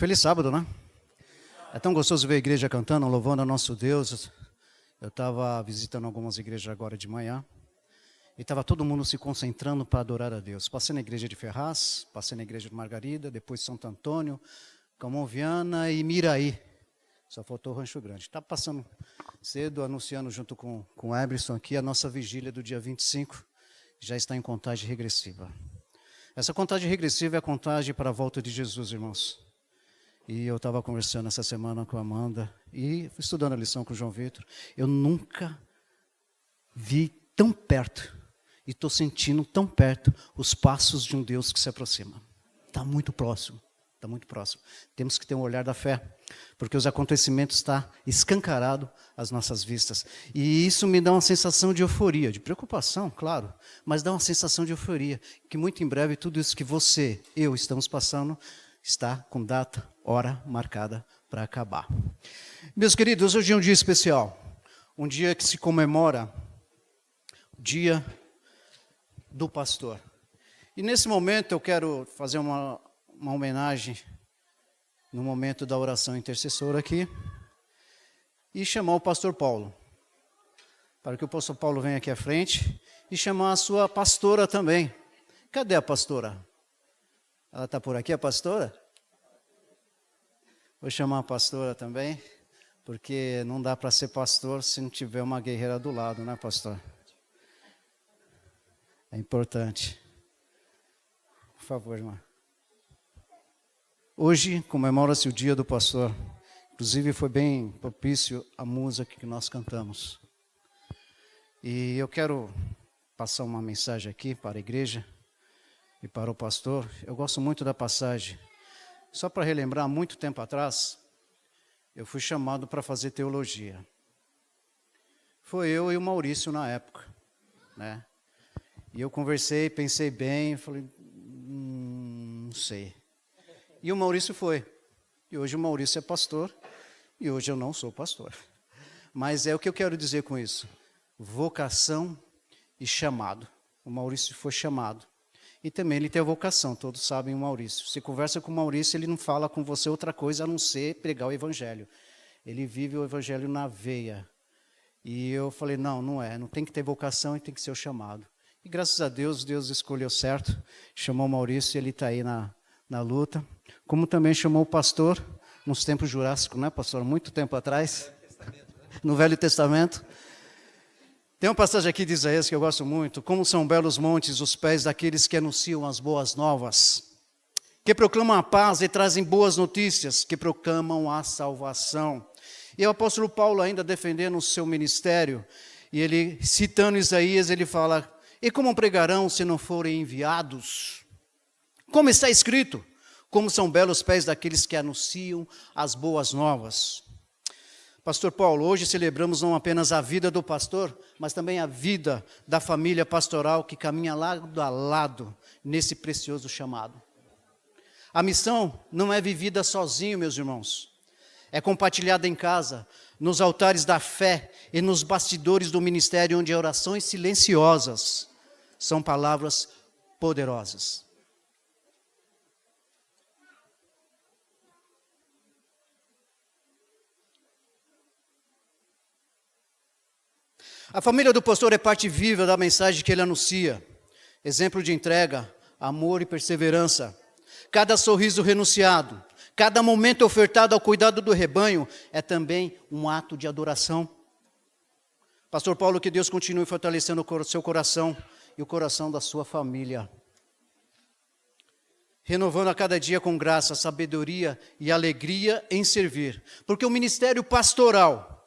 Feliz sábado, né? É tão gostoso ver a igreja cantando, louvando ao nosso Deus. Eu estava visitando algumas igrejas agora de manhã e estava todo mundo se concentrando para adorar a Deus. Passei na igreja de Ferraz, passei na igreja de Margarida, depois Santo Antônio, Camão-Viana e Miraí. Só faltou o Rancho Grande. Está passando cedo, anunciando junto com o Eberson aqui a nossa vigília do dia 25, já está em contagem regressiva. Essa contagem regressiva é a contagem para a volta de Jesus, irmãos. E eu estava conversando essa semana com a Amanda e estudando a lição com o João Vitor. Eu nunca vi tão perto e estou sentindo tão perto os passos de um Deus que se aproxima. Está muito próximo, está muito próximo. Temos que ter um olhar da fé, porque os acontecimentos estão escancarados às nossas vistas. E isso me dá uma sensação de euforia, de preocupação, claro, mas dá uma sensação de euforia, que muito em breve tudo isso que você, eu estamos passando, está com data, hora marcada para acabar. Meus queridos, hoje é um dia especial, um dia que se comemora o Dia do Pastor. E nesse momento eu quero fazer uma homenagem no momento da oração intercessora aqui e chamar o pastor Paulo, para que o pastor Paulo venha aqui à frente e chamar a sua pastora também. Cadê a pastora? Ela está por aqui, a pastora? Vou chamar a pastora também, porque não dá para ser pastor se não tiver uma guerreira do lado, né, pastor? É importante. Por favor, irmã. Hoje comemora-se o Dia do Pastor. Inclusive foi bem propício a música que nós cantamos. E eu quero passar uma mensagem aqui para a igreja e para o pastor. Eu gosto muito da passagem. Só para relembrar, muito tempo atrás, eu fui chamado para fazer teologia. Foi eu e o Maurício na época, né? E eu conversei, pensei bem, falei, não sei. E o Maurício foi. E hoje o Maurício é pastor, e hoje eu não sou pastor. Mas é o que eu quero dizer com isso. Vocação e chamado. O Maurício foi chamado. E também ele tem a vocação, todos sabem o Maurício. Você conversa com o Maurício, ele não fala com você outra coisa a não ser pregar o evangelho. Ele vive o evangelho na veia. E eu falei, não tem que ter vocação e tem que ser o chamado. E graças a Deus, Deus escolheu certo, chamou o Maurício e ele está aí na luta. Como também chamou o pastor, nos tempos jurássicos, né, pastor? Muito tempo atrás, no Velho Testamento. Tem uma passagem aqui de Isaías que eu gosto muito. Como são belos montes os pés daqueles que anunciam as boas novas, que proclamam a paz e trazem boas notícias, que proclamam a salvação. E o apóstolo Paulo ainda defendendo o seu ministério, e ele, citando Isaías, ele fala, e como pregarão se não forem enviados? Como está escrito, como são belos pés daqueles que anunciam as boas novas. Pastor Paulo, hoje celebramos não apenas a vida do pastor, mas também a vida da família pastoral que caminha lado a lado nesse precioso chamado. A missão não é vivida sozinho, meus irmãos. É compartilhada em casa, nos altares da fé e nos bastidores do ministério, onde orações silenciosas são palavras poderosas. A família do pastor é parte viva da mensagem que ele anuncia. Exemplo de entrega, amor e perseverança. Cada sorriso renunciado, cada momento ofertado ao cuidado do rebanho é também um ato de adoração. Pastor Paulo, que Deus continue fortalecendo o seu coração e o coração da sua família. Renovando a cada dia com graça, sabedoria e alegria em servir. Porque o ministério pastoral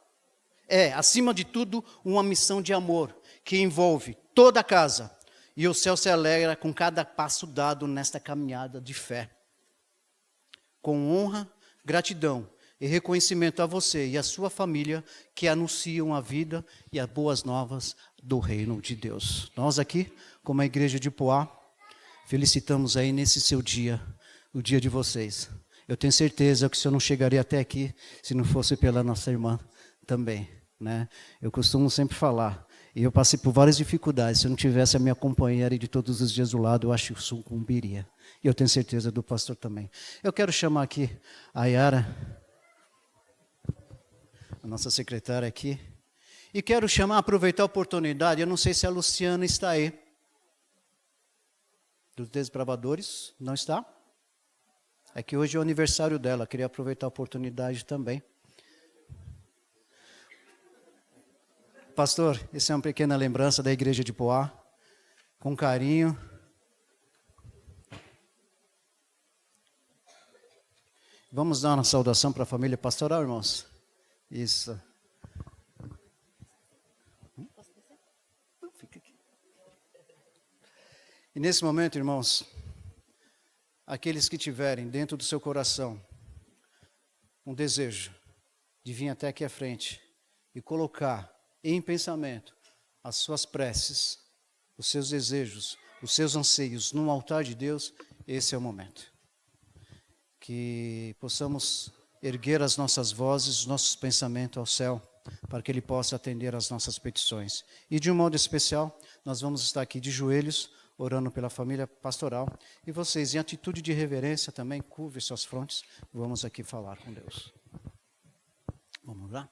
é, acima de tudo, uma missão de amor que envolve toda a casa. E o céu se alegra com cada passo dado nesta caminhada de fé. Com honra, gratidão e reconhecimento a você e a sua família que anunciam a vida e as boas novas do reino de Deus. Nós aqui, como a igreja de Poá, felicitamos aí nesse seu dia, o dia de vocês. Eu tenho certeza que o senhor não chegaria até aqui se não fosse pela nossa irmã também, né? Eu costumo sempre falar, E eu passei por várias dificuldades. Se eu não tivesse a minha companheira de todos os dias do lado, eu acho que eu sucumbiria. E eu tenho certeza do pastor também. Eu quero chamar aqui a Yara, a nossa secretária aqui. E quero aproveitar a oportunidade, eu não sei se a Luciana está aí. Dos Desbravadores, não está? É que hoje é o aniversário dela, queria aproveitar a oportunidade também. Pastor, essa é uma pequena lembrança da igreja de Poá, com carinho. Vamos dar uma saudação para a família pastoral, irmãos? Isso. Fica aqui. E nesse momento, irmãos, aqueles que tiverem dentro do seu coração um desejo de vir até aqui à frente e colocar em pensamento as suas preces, os seus desejos, os seus anseios no altar de Deus, esse é o momento. Que possamos erguer as nossas vozes, os nossos pensamentos ao céu, para que Ele possa atender às nossas petições. E de um modo especial, nós vamos estar aqui de joelhos, orando pela família pastoral. E vocês, em atitude de reverência também, curvem suas frontes, vamos aqui falar com Deus. Vamos lá?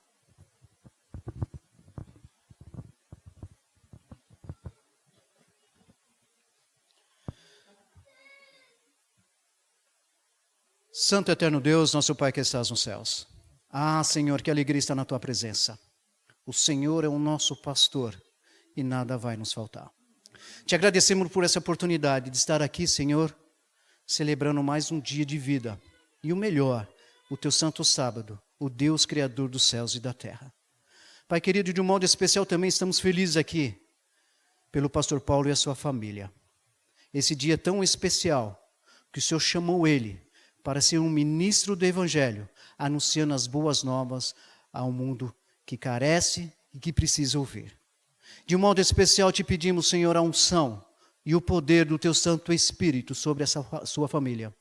Santo e eterno Deus, nosso Pai que estás nos céus. Ah, Senhor, que alegria está na Tua presença. O Senhor é o nosso pastor e nada vai nos faltar. Te agradecemos por essa oportunidade de estar aqui, Senhor, celebrando mais um dia de vida. E o melhor, o Teu santo sábado, o Deus Criador dos céus e da terra. Pai querido, de um modo especial também estamos felizes aqui pelo pastor Paulo e a sua família. Esse dia tão especial que o Senhor chamou ele para ser um ministro do Evangelho, anunciando as boas novas ao mundo que carece e que precisa ouvir. De um modo especial te pedimos, Senhor, a unção e o poder do Teu Santo Espírito sobre essa sua família.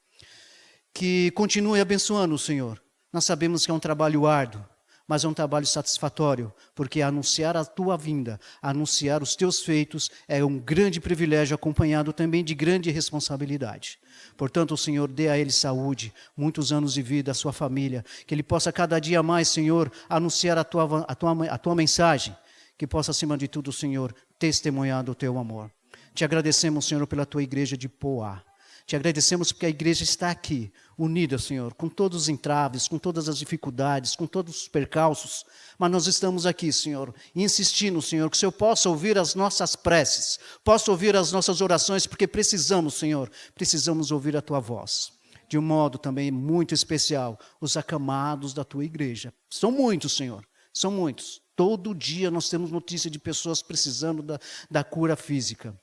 Que continue abençoando, Senhor. Nós sabemos que é um trabalho árduo, mas é um trabalho satisfatório, porque anunciar a Tua vinda, anunciar os Teus feitos, é um grande privilégio, acompanhado também de grande responsabilidade. Portanto, o Senhor dê a ele saúde, muitos anos de vida, a sua família, que ele possa cada dia mais, Senhor, anunciar a tua mensagem, que possa, acima de tudo, Senhor, testemunhar do Teu amor. Te agradecemos, Senhor, pela Tua igreja de Poá. Te agradecemos porque a igreja está aqui, unida, Senhor, com todos os entraves, com todas as dificuldades, com todos os percalços, mas nós estamos aqui, Senhor, insistindo, Senhor, que o Senhor possa ouvir as nossas preces, possa ouvir as nossas orações, porque precisamos, Senhor, precisamos ouvir a Tua voz. De um modo também muito especial, os acamados da Tua igreja. São muitos, Senhor, são muitos. Todo dia nós temos notícia de pessoas precisando da cura física.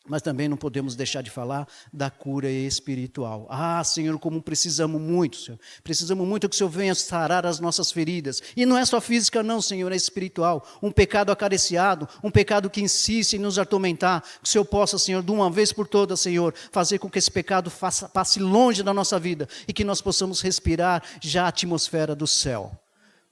Mas também não podemos deixar de falar da cura espiritual. Ah, Senhor, como precisamos muito, Senhor. Precisamos muito que o Senhor venha sarar as nossas feridas. E não é só física não, Senhor, é espiritual. Um pecado acariciado, um pecado que insiste em nos atormentar. Que o Senhor possa, Senhor, de uma vez por todas, Senhor, fazer com que esse pecado passe longe da nossa vida. E que nós possamos respirar já a atmosfera do céu.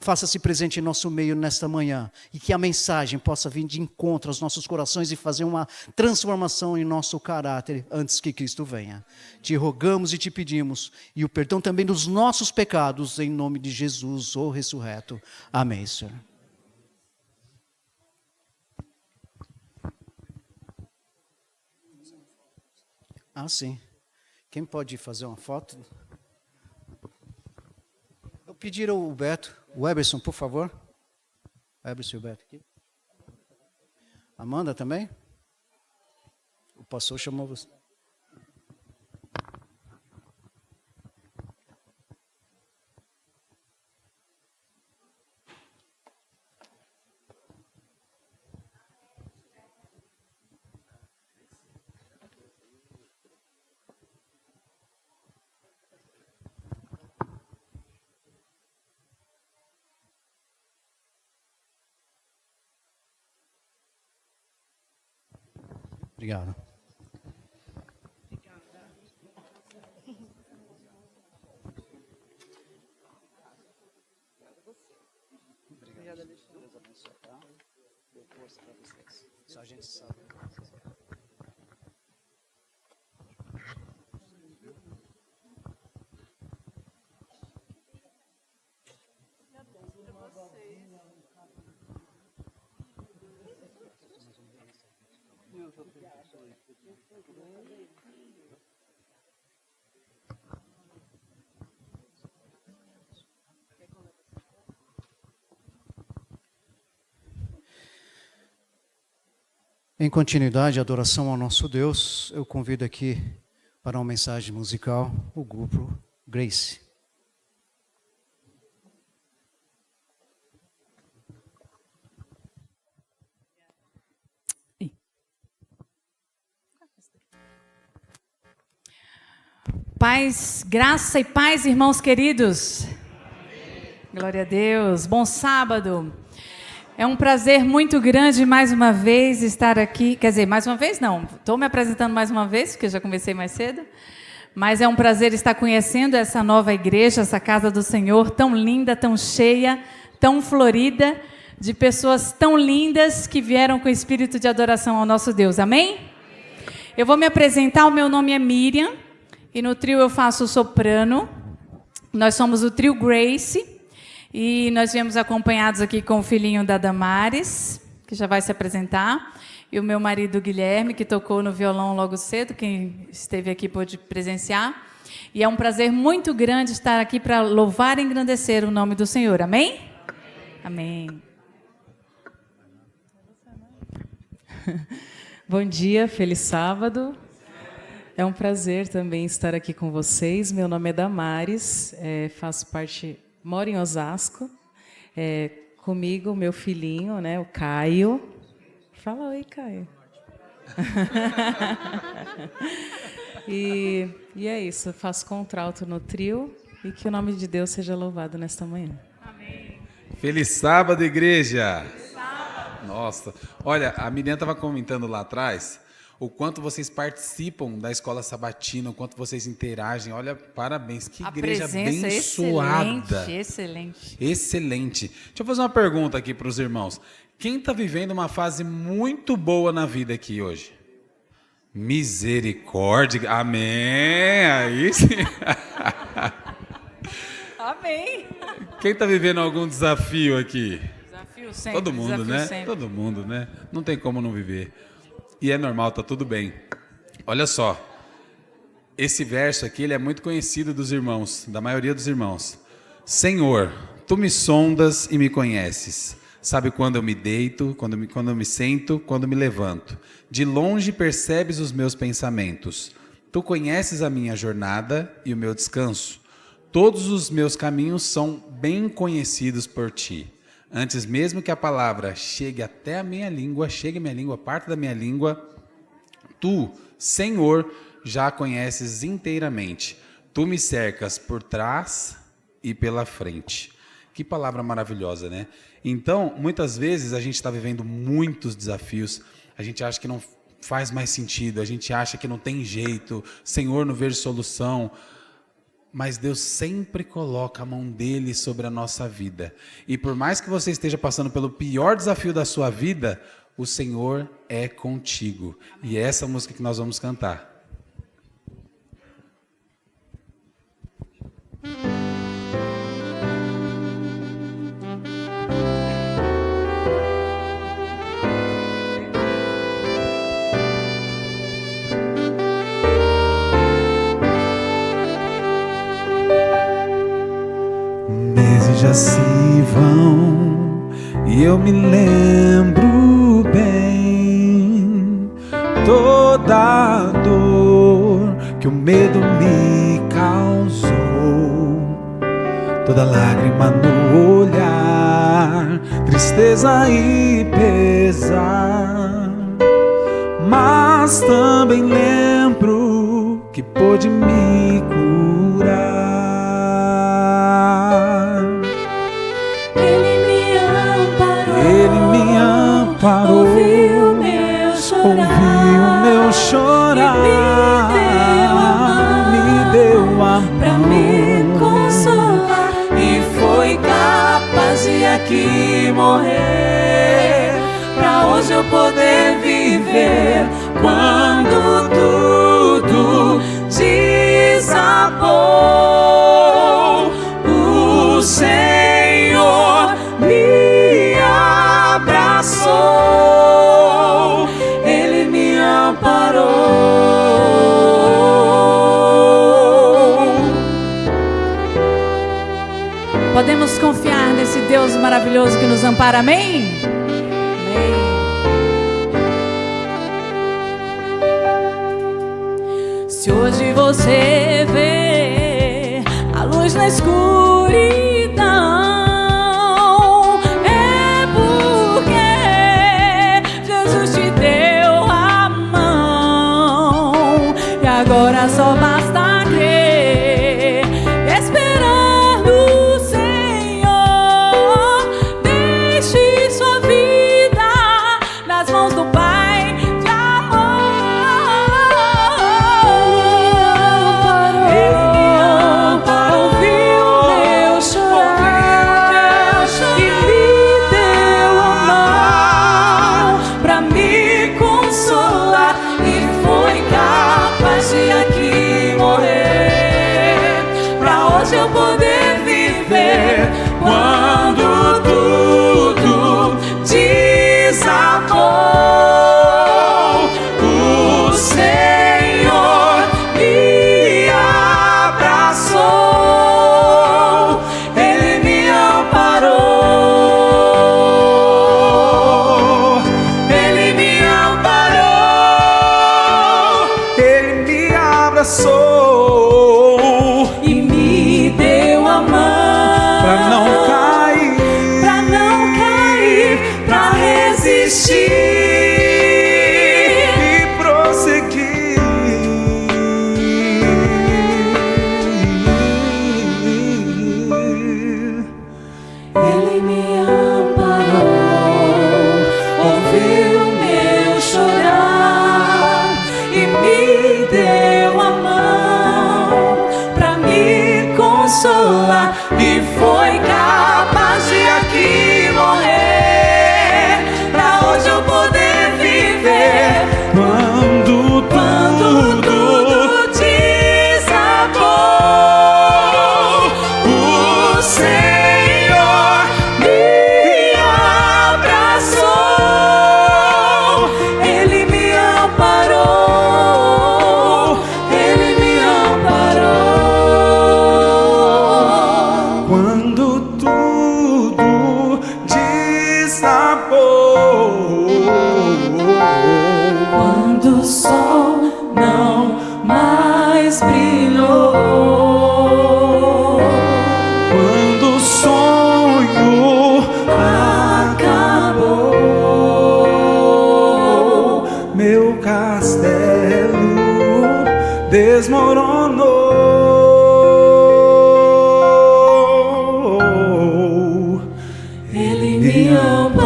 Faça-se presente em nosso meio nesta manhã e que a mensagem possa vir de encontro aos nossos corações e fazer uma transformação em nosso caráter antes que Cristo venha. Te rogamos e te pedimos e o perdão também dos nossos pecados em nome de Jesus, o ressurreto. Amém, Senhor. Ah, sim. Quem pode fazer uma foto? Eu pedi ao Beto. O Eberson, por favor. O Eberson e o Beto aqui. Amanda também? O pastor chamou você. Obrigado. Obrigado, Alexandre. Só a gente sabe. Em continuidade, a adoração ao nosso Deus, eu convido aqui para uma mensagem musical o grupo Grace. Paz, graça e paz, irmãos queridos. Glória a Deus. Bom sábado. É um prazer muito grande mais uma vez estar aqui. Quer dizer, mais uma vez não. Estou me apresentando mais uma vez, porque já comecei mais cedo. Mas é um prazer estar conhecendo essa nova igreja, essa casa do Senhor, tão linda, tão cheia, tão florida, de pessoas tão lindas que vieram com espírito de adoração ao nosso Deus. Amém? Eu vou me apresentar. O meu nome é Miriam. E no trio eu faço o soprano. Nós somos o trio Grace. E nós viemos acompanhados aqui com o filhinho da Damares, que já vai se apresentar. E o meu marido Guilherme, que tocou no violão logo cedo. Quem esteve aqui pôde presenciar. E é um prazer muito grande estar aqui para louvar e engrandecer o nome do Senhor. Amém? Amém. Bom dia, feliz sábado. É um prazer também estar aqui com vocês. Meu nome é Damares, faço parte, moro em Osasco. Comigo, meu filhinho, né, o Caio. Fala oi, Caio. E é isso, faço contralto no trio e que o nome de Deus seja louvado nesta manhã. Amém. Feliz sábado, igreja! Feliz sábado. Nossa, olha, a Miriam estava comentando lá atrás o quanto vocês participam da escola sabatina, o quanto vocês interagem. Olha, parabéns, que igreja abençoada. Excelente. Excelente. Deixa eu fazer uma pergunta aqui para os irmãos. Quem está vivendo uma fase muito boa na vida aqui hoje? Misericórdia. Amém. Aí sim. Amém. Quem está vivendo algum desafio aqui? Desafio sempre. Todo mundo, né? Sempre. Todo mundo, né? Não tem como não viver. E é normal, tá tudo bem. Olha só, esse verso aqui ele é muito conhecido dos irmãos, da maioria dos irmãos. Senhor, tu me sondas e me conheces. Sabe quando eu me deito, quando eu me sento, quando me levanto. De longe percebes os meus pensamentos. Tu conheces a minha jornada e o meu descanso. Todos os meus caminhos são bem conhecidos por ti. Antes mesmo que a palavra chegue até a minha língua, parte da minha língua, tu, Senhor, já a conheces inteiramente. Tu me cercas por trás e pela frente. Que palavra maravilhosa, né? Então, muitas vezes a gente está vivendo muitos desafios, a gente acha que não faz mais sentido, a gente acha que não tem jeito, Senhor, não vejo solução. Mas Deus sempre coloca a mão dele sobre a nossa vida. E por mais que você esteja passando pelo pior desafio da sua vida, o Senhor é contigo. E é essa música que nós vamos cantar. Já se vão e eu me lembro bem toda a dor que o medo me causou, toda lágrima no olhar, tristeza e pesar, mas também lembro que pôde me curar. Parou, ouviu o meu chorar, me deu a mão pra me consolar, e foi capaz de aqui morrer pra hoje eu poder viver quando tudo desabou. O Senhor me abraçou, Ele me amparou. Podemos confiar nesse Deus maravilhoso que nos ampara, amém? Amém. Se hoje você vê a luz na escuridão, é porque Jesus te deu a mão, e agora só basta crer, esperar no Senhor. Deixe sua vida nas mãos do Pai de amor. Ele me ampara, ouviu meu chorar e me deu a mão pra me consolar, e foi capaz de aqui morrer, pra hoje eu poder viver quando tudo desabou. O Senhor me abraçou, Ele me amparou, Ele me amparou, Ele me abraçou e me deu a mão pra não cair, pra resistir e prosseguir. Ele me amparou, ouviu meu chorar e me deu a mão pra me consolar, e foi capaz de aqui morrer, pra hoje eu poder viver Quando tudo desabou. O Senhor me abraçou, Ele me amparou, Ele me amparou. Quando tudo desabou, Quando o sol não mais brilhou, quando o sonho acabou, meu castelo desmoronou, Ele me amparou.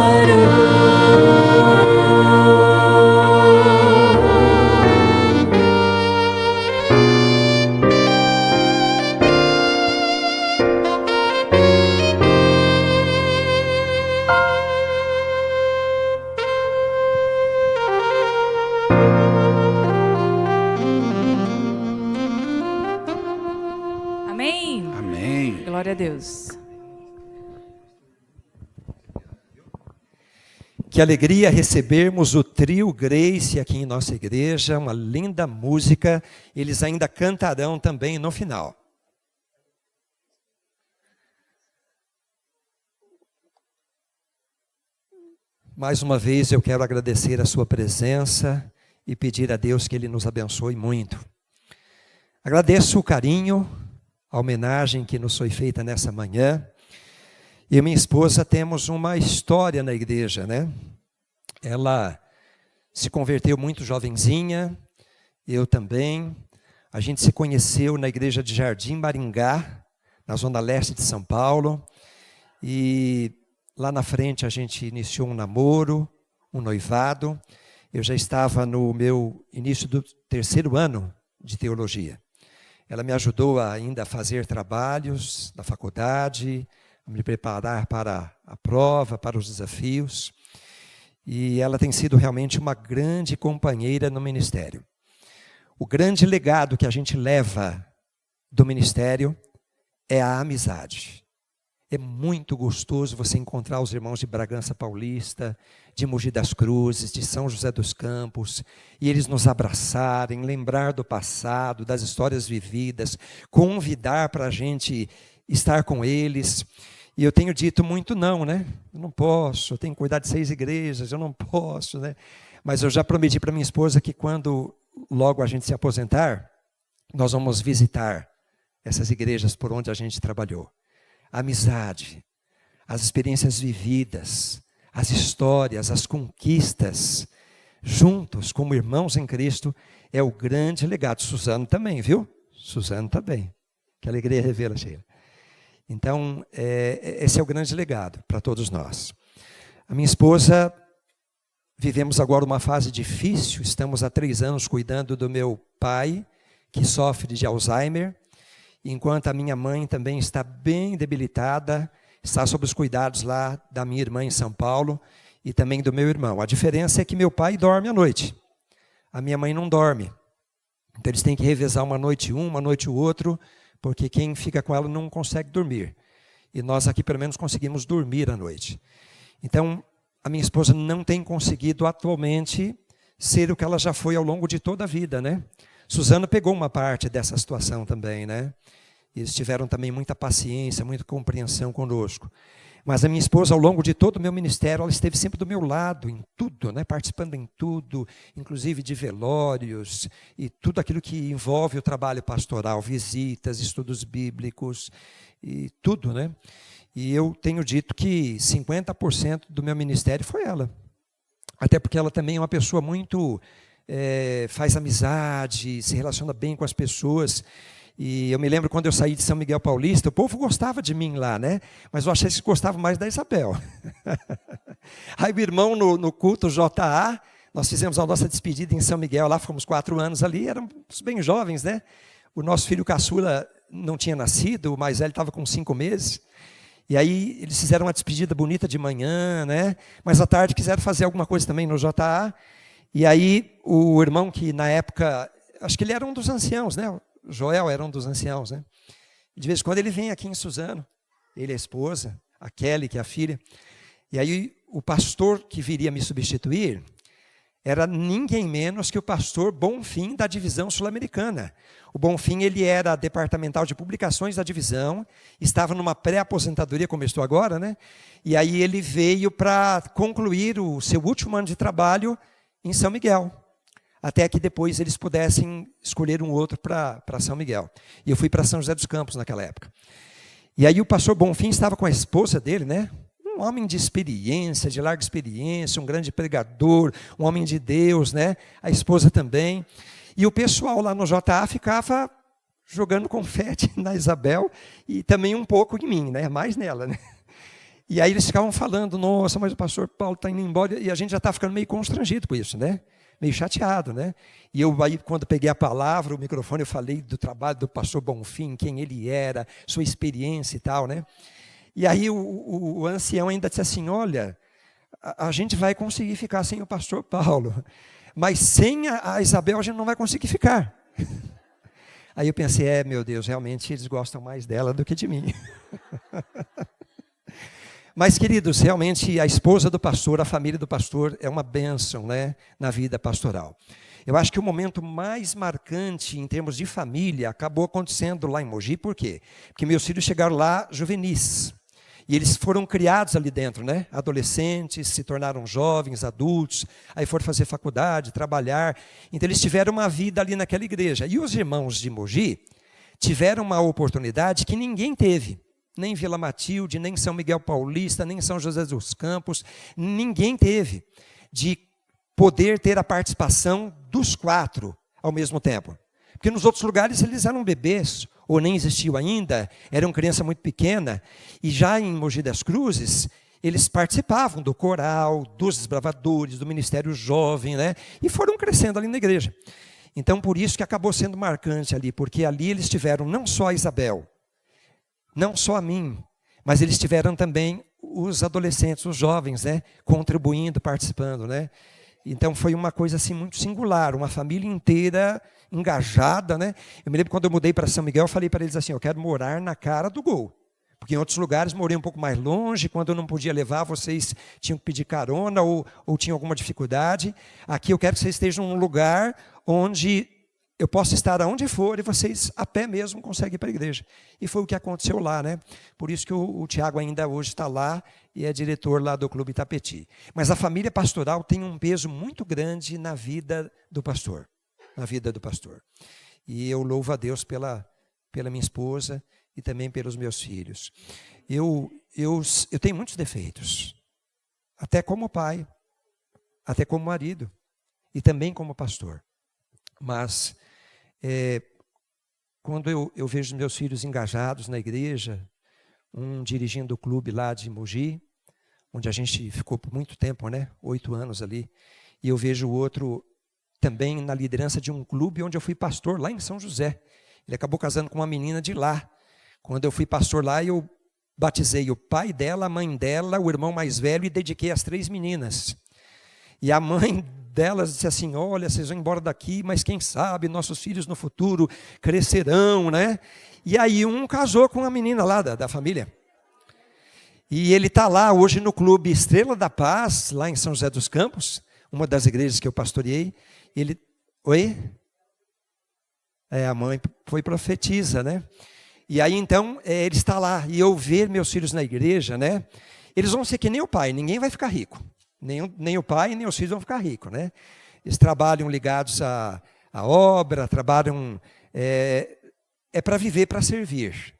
Amém? Amém. Glória a Deus. Que alegria recebermos o trio Grace aqui em nossa igreja, uma linda música. Eles ainda cantarão também no final. Mais uma vez eu quero agradecer a sua presença e pedir a Deus que Ele nos abençoe muito. Agradeço o carinho, a homenagem que nos foi feita nessa manhã. Eu e minha esposa temos uma história na igreja, né? Ela se converteu muito jovenzinha, eu também. A gente se conheceu na igreja de Jardim Maringá, na zona leste de São Paulo. E lá na frente a gente iniciou um namoro, um noivado. Eu já estava no meu início do 3º ano de teologia. Ela me ajudou ainda a fazer trabalhos na faculdade, a me preparar para a prova, para os desafios. e ela tem sido realmente uma grande companheira no ministério. O grande legado que a gente leva do ministério é a amizade. É muito gostoso você encontrar os irmãos de Bragança Paulista, de Mogi das Cruzes, de São José dos Campos, e eles nos abraçarem, lembrar do passado, das histórias vividas, convidar para a gente estar com eles. E eu tenho dito muito não, né? Eu não posso, eu tenho que cuidar de 6 igrejas, eu não posso, né? Mas eu já prometi para minha esposa que quando logo a gente se aposentar, nós vamos visitar essas igrejas por onde a gente trabalhou. A amizade, as experiências vividas, as histórias, as conquistas, juntos como irmãos em Cristo, é o grande legado. Suzano também, viu? Suzano também. Que alegria revê-la, Sheila. Então, esse é o grande legado para todos nós. A minha esposa, vivemos agora uma fase difícil, estamos há 3 anos cuidando do meu pai, que sofre de Alzheimer, enquanto a minha mãe também está bem debilitada, está sob os cuidados lá da minha irmã em São Paulo e também do meu irmão. A diferença é que meu pai dorme à noite, a minha mãe não dorme. Então eles têm que revezar uma noite um, uma noite o outro, porque quem fica com ela não consegue dormir. E nós aqui pelo menos conseguimos dormir à noite. Então a minha esposa não tem conseguido atualmente ser o que ela já foi ao longo de toda a vida, né? Suzano pegou uma parte dessa situação também, né? Eles tiveram também muita paciência, muita compreensão conosco. Mas a minha esposa, ao longo de todo o meu ministério, ela esteve sempre do meu lado, em tudo, né? Participando em tudo, inclusive de velórios, e tudo aquilo que envolve o trabalho pastoral, visitas, estudos bíblicos, e tudo, né? E eu tenho dito que 50% do meu ministério foi ela. Até porque ela também é uma pessoa muito... faz amizade, se relaciona bem com as pessoas. E eu me lembro quando eu saí de São Miguel Paulista, o povo gostava de mim lá, né? Mas eu achei que gostava mais da Isabel. Aí o irmão no culto JA, nós fizemos a nossa despedida em São Miguel, lá fomos 4 anos ali, éramos bem jovens, né? O nosso filho caçula não tinha nascido, o mais velho estava com 5 meses. E aí eles fizeram uma despedida bonita de manhã, né? Mas à tarde quiseram fazer alguma coisa também no JA. E aí o irmão que na época, acho que ele era um dos anciãos, né? O Joel era um dos anciãos, né? E de vez em quando ele vem aqui em Suzano, ele e a esposa, a Kelly, que é a filha. E aí o pastor que viria me substituir era ninguém menos que o pastor Bonfim da divisão sul-americana. O Bonfim, ele era departamental de publicações da divisão, estava numa pré-aposentadoria, como eu estou agora, né? E aí ele veio para concluir o seu último ano de trabalho em São Miguel, até que depois eles pudessem escolher um outro para São Miguel. E eu fui para São José dos Campos naquela época. E aí o pastor Bonfim estava com a esposa dele, né? Um homem de experiência, de larga experiência, um grande pregador, um homem de Deus, né? A esposa também. E o pessoal lá no JA ficava jogando confete na Isabel e também um pouco em mim, né? Mais nela, né? E aí eles ficavam falando, nossa, mas o pastor Paulo está indo embora, e a gente já está ficando meio constrangido com isso, né? Meio chateado, né? E eu aí, quando peguei a palavra, o microfone, eu falei do trabalho do pastor Bonfim, quem ele era, sua experiência e tal, né? E aí o ancião ainda disse assim, olha, a gente vai conseguir ficar sem o pastor Paulo, mas sem a Isabel a gente não vai conseguir ficar. Aí eu pensei, meu Deus, realmente eles gostam mais dela do que de mim. Mas, queridos, realmente a esposa do pastor, a família do pastor é uma bênção, né, na vida pastoral. Eu acho que o momento mais marcante em termos de família acabou acontecendo lá em Mogi, por quê? Porque meus filhos chegaram lá juvenis, e eles foram criados ali dentro, né? Adolescentes, se tornaram jovens, adultos, aí foram fazer faculdade, trabalhar, então eles tiveram uma vida ali naquela igreja. E os irmãos de Mogi tiveram uma oportunidade que ninguém teve. Nem Vila Matilde, nem São Miguel Paulista, nem São José dos Campos, ninguém teve de poder ter a participação dos 4 ao mesmo tempo. Porque nos outros lugares eles eram bebês, ou nem existiam ainda, eram criança muito pequena, e já em Mogi das Cruzes, eles participavam do coral, dos desbravadores, do ministério jovem, né? E foram crescendo ali na igreja. Então, por isso que acabou sendo marcante ali, porque ali eles tiveram não só a Isabel, não só a mim, mas eles tiveram também os adolescentes, os jovens, né, contribuindo, participando, né? Então foi uma coisa assim muito singular, uma família inteira engajada, né? Eu me lembro quando eu mudei para São Miguel, eu falei para eles assim, eu quero morar na cara do gol. Porque em outros lugares morei um pouco mais longe, quando eu não podia levar, vocês tinham que pedir carona ou tinham alguma dificuldade. Aqui eu quero que vocês estejam num lugar onde eu posso estar aonde for e vocês a pé mesmo conseguem ir para a igreja. E foi o que aconteceu lá, né? Por isso que o Tiago ainda hoje está lá e é diretor lá do Clube Itapetí. Mas a família pastoral tem um peso muito grande na vida do pastor. Na vida do pastor. E eu louvo a Deus pela minha esposa e também pelos meus filhos. Eu tenho muitos defeitos. Até como pai, até como marido e também como pastor. Mas quando eu vejo meus filhos engajados na igreja, um dirigindo o clube lá de Mogi, onde a gente ficou por muito tempo, né? 8 anos ali, e eu vejo o outro também na liderança de um clube onde eu fui pastor, lá em São José. Ele acabou casando com uma menina de lá. Quando eu fui pastor lá, eu batizei o pai dela, a mãe dela, o irmão mais velho e dediquei as 3 meninas. E a mãe delas disse assim, olha, vocês vão embora daqui, mas quem sabe nossos filhos no futuro crescerão, né? E aí um casou com uma menina lá da família. E ele está lá hoje no clube Estrela da Paz, lá em São José dos Campos, uma das igrejas que eu pastoreei. Ele, oi? A mãe foi profetisa, né? E aí então ele está lá, e eu ver meus filhos na igreja, né? Eles vão ser que nem o pai, ninguém vai ficar rico. Nem o pai, nem os filhos vão ficar ricos, né? Eles trabalham ligados à obra, trabalham... É para viver, para servir.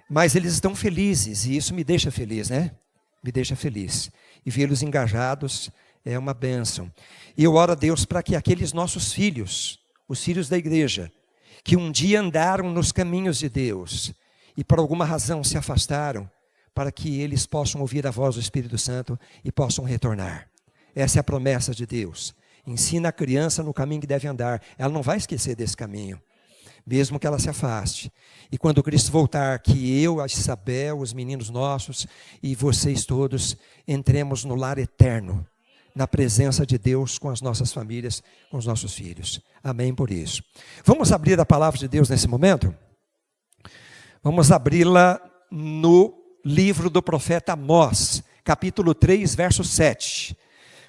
Mas eles estão felizes, e isso me deixa feliz, né? Me deixa feliz. E vê-los engajados é uma bênção. E eu oro a Deus para que aqueles nossos filhos, os filhos da igreja, que um dia andaram nos caminhos de Deus, e por alguma razão se afastaram, para que eles possam ouvir a voz do Espírito Santo e possam retornar. Essa é a promessa de Deus. Ensina a criança no caminho que deve andar. Ela não vai esquecer desse caminho, mesmo que ela se afaste. E quando Cristo voltar, que eu, a Isabel, os meninos nossos e vocês todos entremos no lar eterno, na presença de Deus com as nossas famílias, com os nossos filhos. Amém por isso. Vamos abrir a palavra de Deus nesse momento? Vamos abri-la no livro do profeta Amós, capítulo 3, verso 7.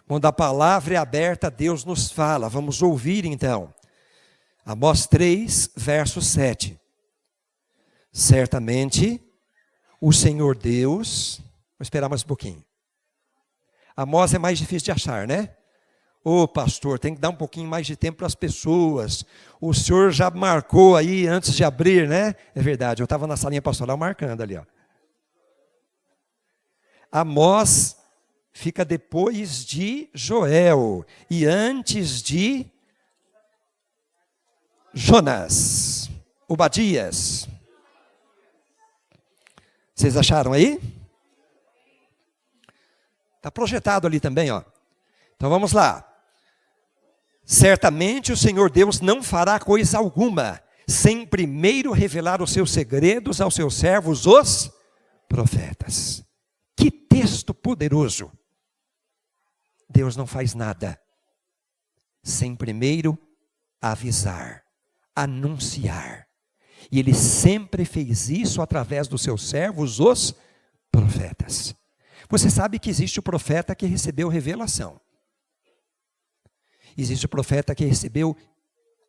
Quando a palavra é aberta, Deus nos fala. Vamos ouvir então. Amós 3, verso 7. Certamente, o Senhor Deus... Vou esperar mais um pouquinho. Amós é mais difícil de achar, né? Ô pastor, tem que dar um pouquinho mais de tempo para as pessoas. O senhor já marcou aí antes de abrir, né? É verdade, eu estava na salinha pastoral marcando ali, ó. Amós fica depois de Joel e antes de Jonas, Obadias. Vocês acharam aí? Está projetado ali também, ó. Então vamos lá. Certamente o Senhor Deus não fará coisa alguma, sem primeiro revelar os seus segredos aos seus servos, os profetas. Que texto poderoso. Deus não faz nada sem primeiro avisar, anunciar. E Ele sempre fez isso através dos seus servos, os profetas. Você sabe que existe o profeta que recebeu revelação. Existe o profeta que recebeu,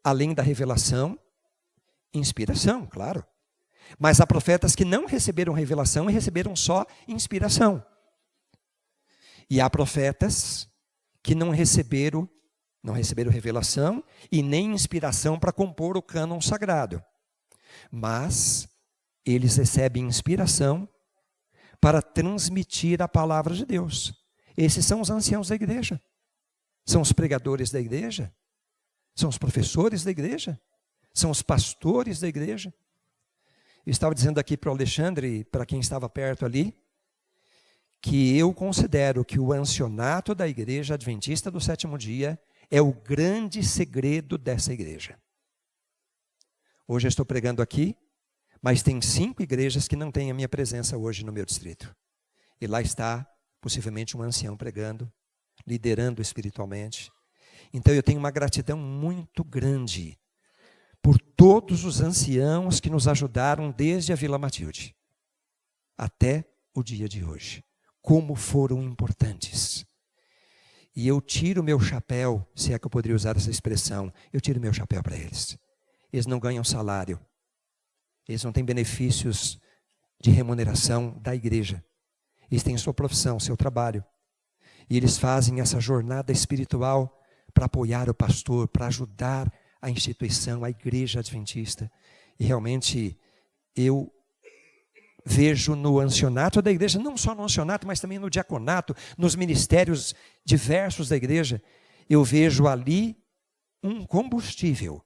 além da revelação, inspiração, claro. Mas há profetas que não receberam revelação e receberam só inspiração. E há profetas que não receberam revelação e nem inspiração para compor o cânon sagrado. Mas eles recebem inspiração para transmitir a palavra de Deus. Esses são os anciãos da igreja. São os pregadores da igreja. São os professores da igreja. São os pastores da igreja. Eu estava dizendo aqui para o Alexandre, para quem estava perto ali, que eu considero que o ancianato da igreja adventista do sétimo dia é o grande segredo dessa igreja. Hoje eu estou pregando aqui, mas tem 5 igrejas que não têm a minha presença hoje no meu distrito. E lá está, possivelmente, um ancião pregando, liderando espiritualmente. Então eu tenho uma gratidão muito grande por todos os anciãos que nos ajudaram desde a Vila Matilde até o dia de hoje. Como foram importantes. E eu tiro meu chapéu, se é que eu poderia usar essa expressão, eu tiro meu chapéu para eles. Eles não ganham salário. Eles não têm benefícios de remuneração da igreja. Eles têm sua profissão, seu trabalho. E eles fazem essa jornada espiritual para apoiar o pastor, para ajudar a instituição, a igreja adventista. E realmente eu vejo no ancianato da igreja, não só no ancianato, mas também no diaconato, nos ministérios diversos da igreja, eu vejo ali um combustível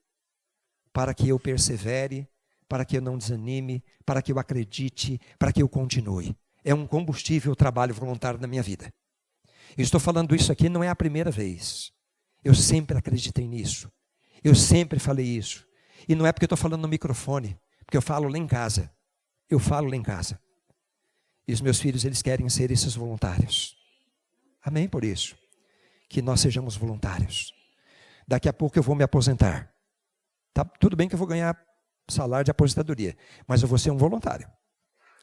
para que eu persevere, para que eu não desanime, para que eu acredite, para que eu continue. É um combustível o trabalho voluntário na minha vida. Eu estou falando isso aqui, não é a primeira vez. Eu sempre acreditei nisso. Eu sempre falei isso. E não é porque eu estou falando no microfone, porque eu falo lá em casa. Eu falo lá em casa. E os meus filhos, eles querem ser esses voluntários. Amém por isso. Que nós sejamos voluntários. Daqui a pouco eu vou me aposentar. Tá, tudo bem que eu vou ganhar salário de aposentadoria, mas eu vou ser um voluntário.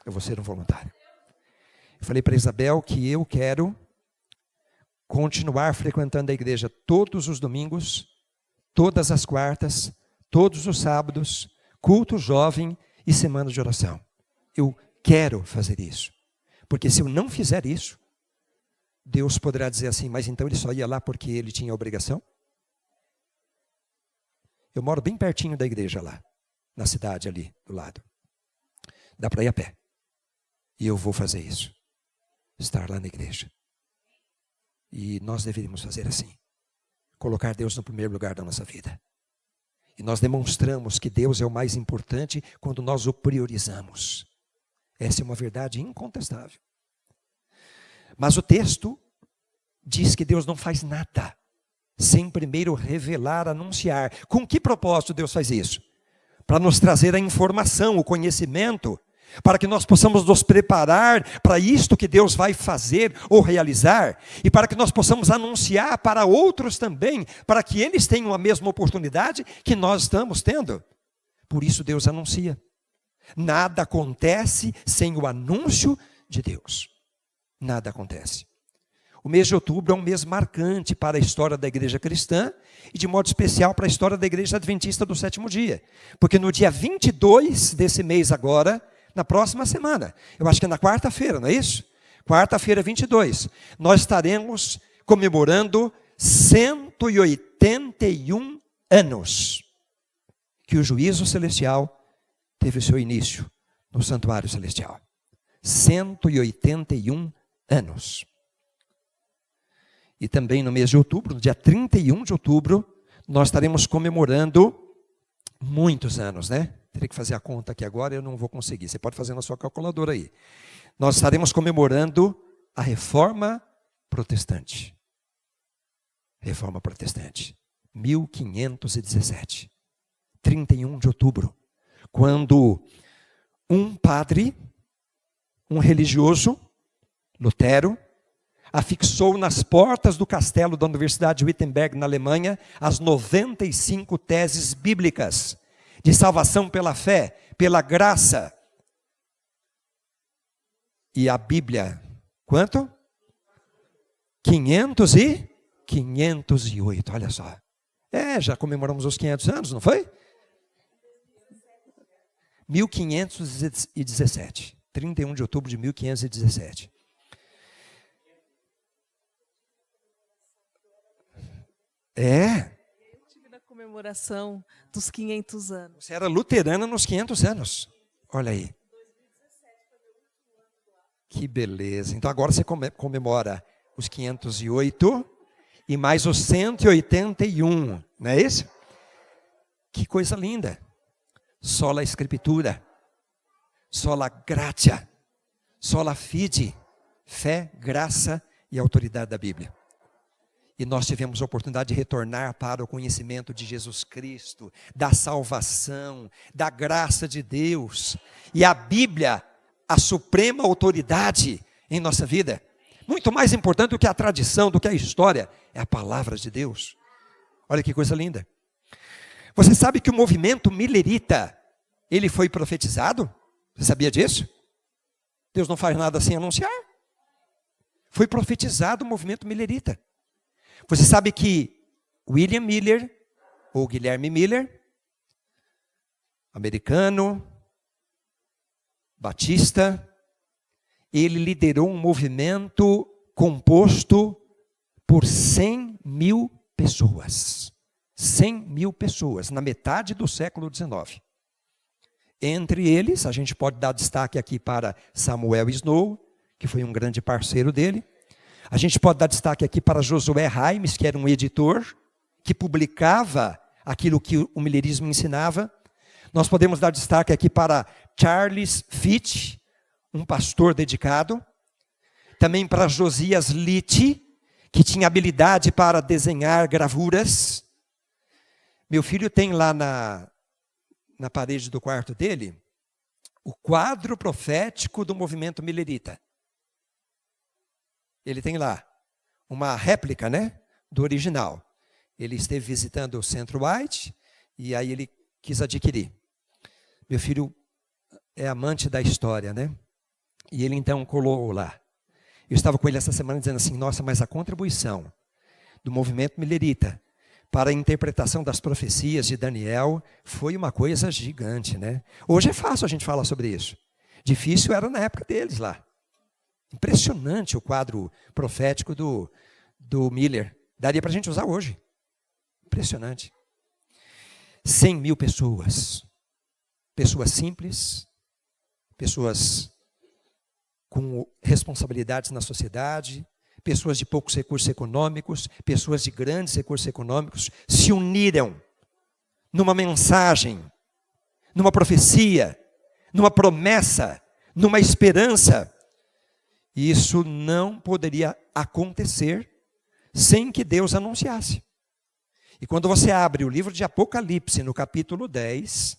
Eu vou ser um voluntário. Eu falei para Isabel que eu quero continuar frequentando a igreja todos os domingos, todas as quartas, todos os sábados, culto jovem e semana de oração. Eu quero fazer isso. Porque se eu não fizer isso, Deus poderá dizer assim, mas então ele só ia lá porque ele tinha obrigação? Eu moro bem pertinho da igreja lá, na cidade ali do lado. Dá para ir a pé. E eu vou fazer isso. Estar lá na igreja. E nós deveríamos fazer assim. Colocar Deus no primeiro lugar da nossa vida. E nós demonstramos que Deus é o mais importante quando nós o priorizamos. Essa é uma verdade incontestável. Mas o texto diz que Deus não faz nada sem primeiro revelar, anunciar. Com que propósito Deus faz isso? Para nos trazer a informação, o conhecimento, para que nós possamos nos preparar para isto que Deus vai fazer ou realizar, e para que nós possamos anunciar para outros também, para que eles tenham a mesma oportunidade que nós estamos tendo. Por isso Deus anuncia. Nada acontece sem o anúncio de Deus. Nada acontece. O mês de outubro é um mês marcante para a história da igreja cristã e de modo especial para a história da igreja adventista do sétimo dia. Porque no dia 22 desse mês agora, na próxima semana, eu acho que é na quarta-feira, não é isso? Quarta-feira 22, nós estaremos comemorando 181 anos que o juízo celestial teve o seu início no santuário celestial. 181 anos. E também no mês de outubro, no dia 31 de outubro, nós estaremos comemorando muitos anos, né? Teria que fazer a conta aqui agora, eu não vou conseguir. Você pode fazer na sua calculadora aí. Nós estaremos comemorando a Reforma Protestante. Reforma Protestante. 1517. 31 de outubro. Quando um padre, um religioso, Lutero, afixou nas portas do castelo da Universidade de Wittenberg, na Alemanha, as 95 teses bíblicas de salvação pela fé, pela graça. E a Bíblia, quanto? 508, olha só. Já comemoramos os 500 anos, não foi? 1517, 31 de outubro de 1517. Eu tive na comemoração dos 500 anos. Você era luterana nos 500 anos. Olha aí. Que beleza. Então agora você comemora os 508 e mais os 181. Não é isso? Que coisa linda. Sola Escritura. Sola Gratia. Sola Fide. Fé, graça e autoridade da Bíblia. E nós tivemos a oportunidade de retornar para o conhecimento de Jesus Cristo, da salvação, da graça de Deus. E a Bíblia, a suprema autoridade, em nossa vida. Muito mais importante do que a tradição, do que a história, é a palavra de Deus. Olha que coisa linda. Você sabe que o movimento milerita, ele foi profetizado? Você sabia disso? Deus não faz nada sem anunciar. Foi profetizado o movimento milerita. Você sabe que William Miller, ou Guilherme Miller, americano, batista, ele liderou um movimento composto por 100 mil pessoas. 100 mil pessoas, na metade do século XIX. Entre eles, a gente pode dar destaque aqui para Samuel Snow, que foi um grande parceiro dele. A gente pode dar destaque aqui para Josué Raimes, que era um editor, que publicava aquilo que o millerismo ensinava. Nós podemos dar destaque aqui para Charles Fitch, um pastor dedicado. Também para Josias Litt, que tinha habilidade para desenhar gravuras. Meu filho tem lá na parede do quarto dele o quadro profético do movimento millerita. Ele tem lá uma réplica, né, do original. Ele esteve visitando o Centro White e aí ele quis adquirir. Meu filho é amante da história, né? E ele então colou lá. Eu estava com ele essa semana dizendo assim, nossa, mas a contribuição do movimento millerita para a interpretação das profecias de Daniel foi uma coisa gigante, né? Hoje é fácil a gente falar sobre isso. Difícil era na época deles lá. Impressionante o quadro profético do Miller. Daria para a gente usar hoje. Impressionante. 100 mil pessoas. Pessoas simples, pessoas com responsabilidades na sociedade, pessoas de poucos recursos econômicos, pessoas de grandes recursos econômicos, se uniram numa mensagem, numa profecia, numa promessa, numa esperança. E isso não poderia acontecer sem que Deus anunciasse. E quando você abre o livro de Apocalipse, no capítulo 10,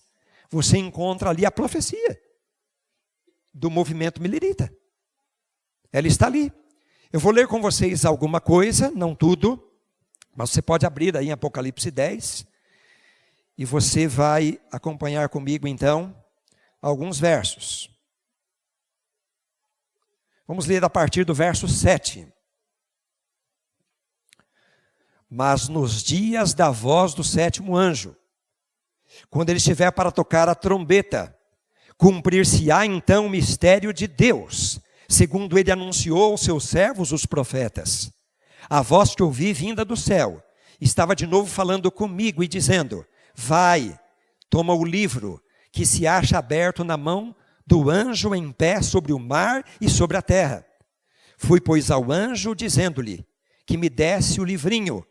você encontra ali a profecia do movimento millerita. Ela está ali. Eu vou ler com vocês alguma coisa, não tudo, mas você pode abrir aí em Apocalipse 10 e você vai acompanhar comigo então alguns versos. Vamos ler a partir do verso 7. Mas nos dias da voz do sétimo anjo, quando ele estiver para tocar a trombeta, cumprir-se-á então o mistério de Deus, segundo ele anunciou aos seus servos, os profetas. A voz que ouvi vinda do céu, estava de novo falando comigo e dizendo, vai, toma o livro que se acha aberto na mão do anjo em pé sobre o mar e sobre a terra. Fui, pois, ao anjo, dizendo-lhe que me desse o livrinho.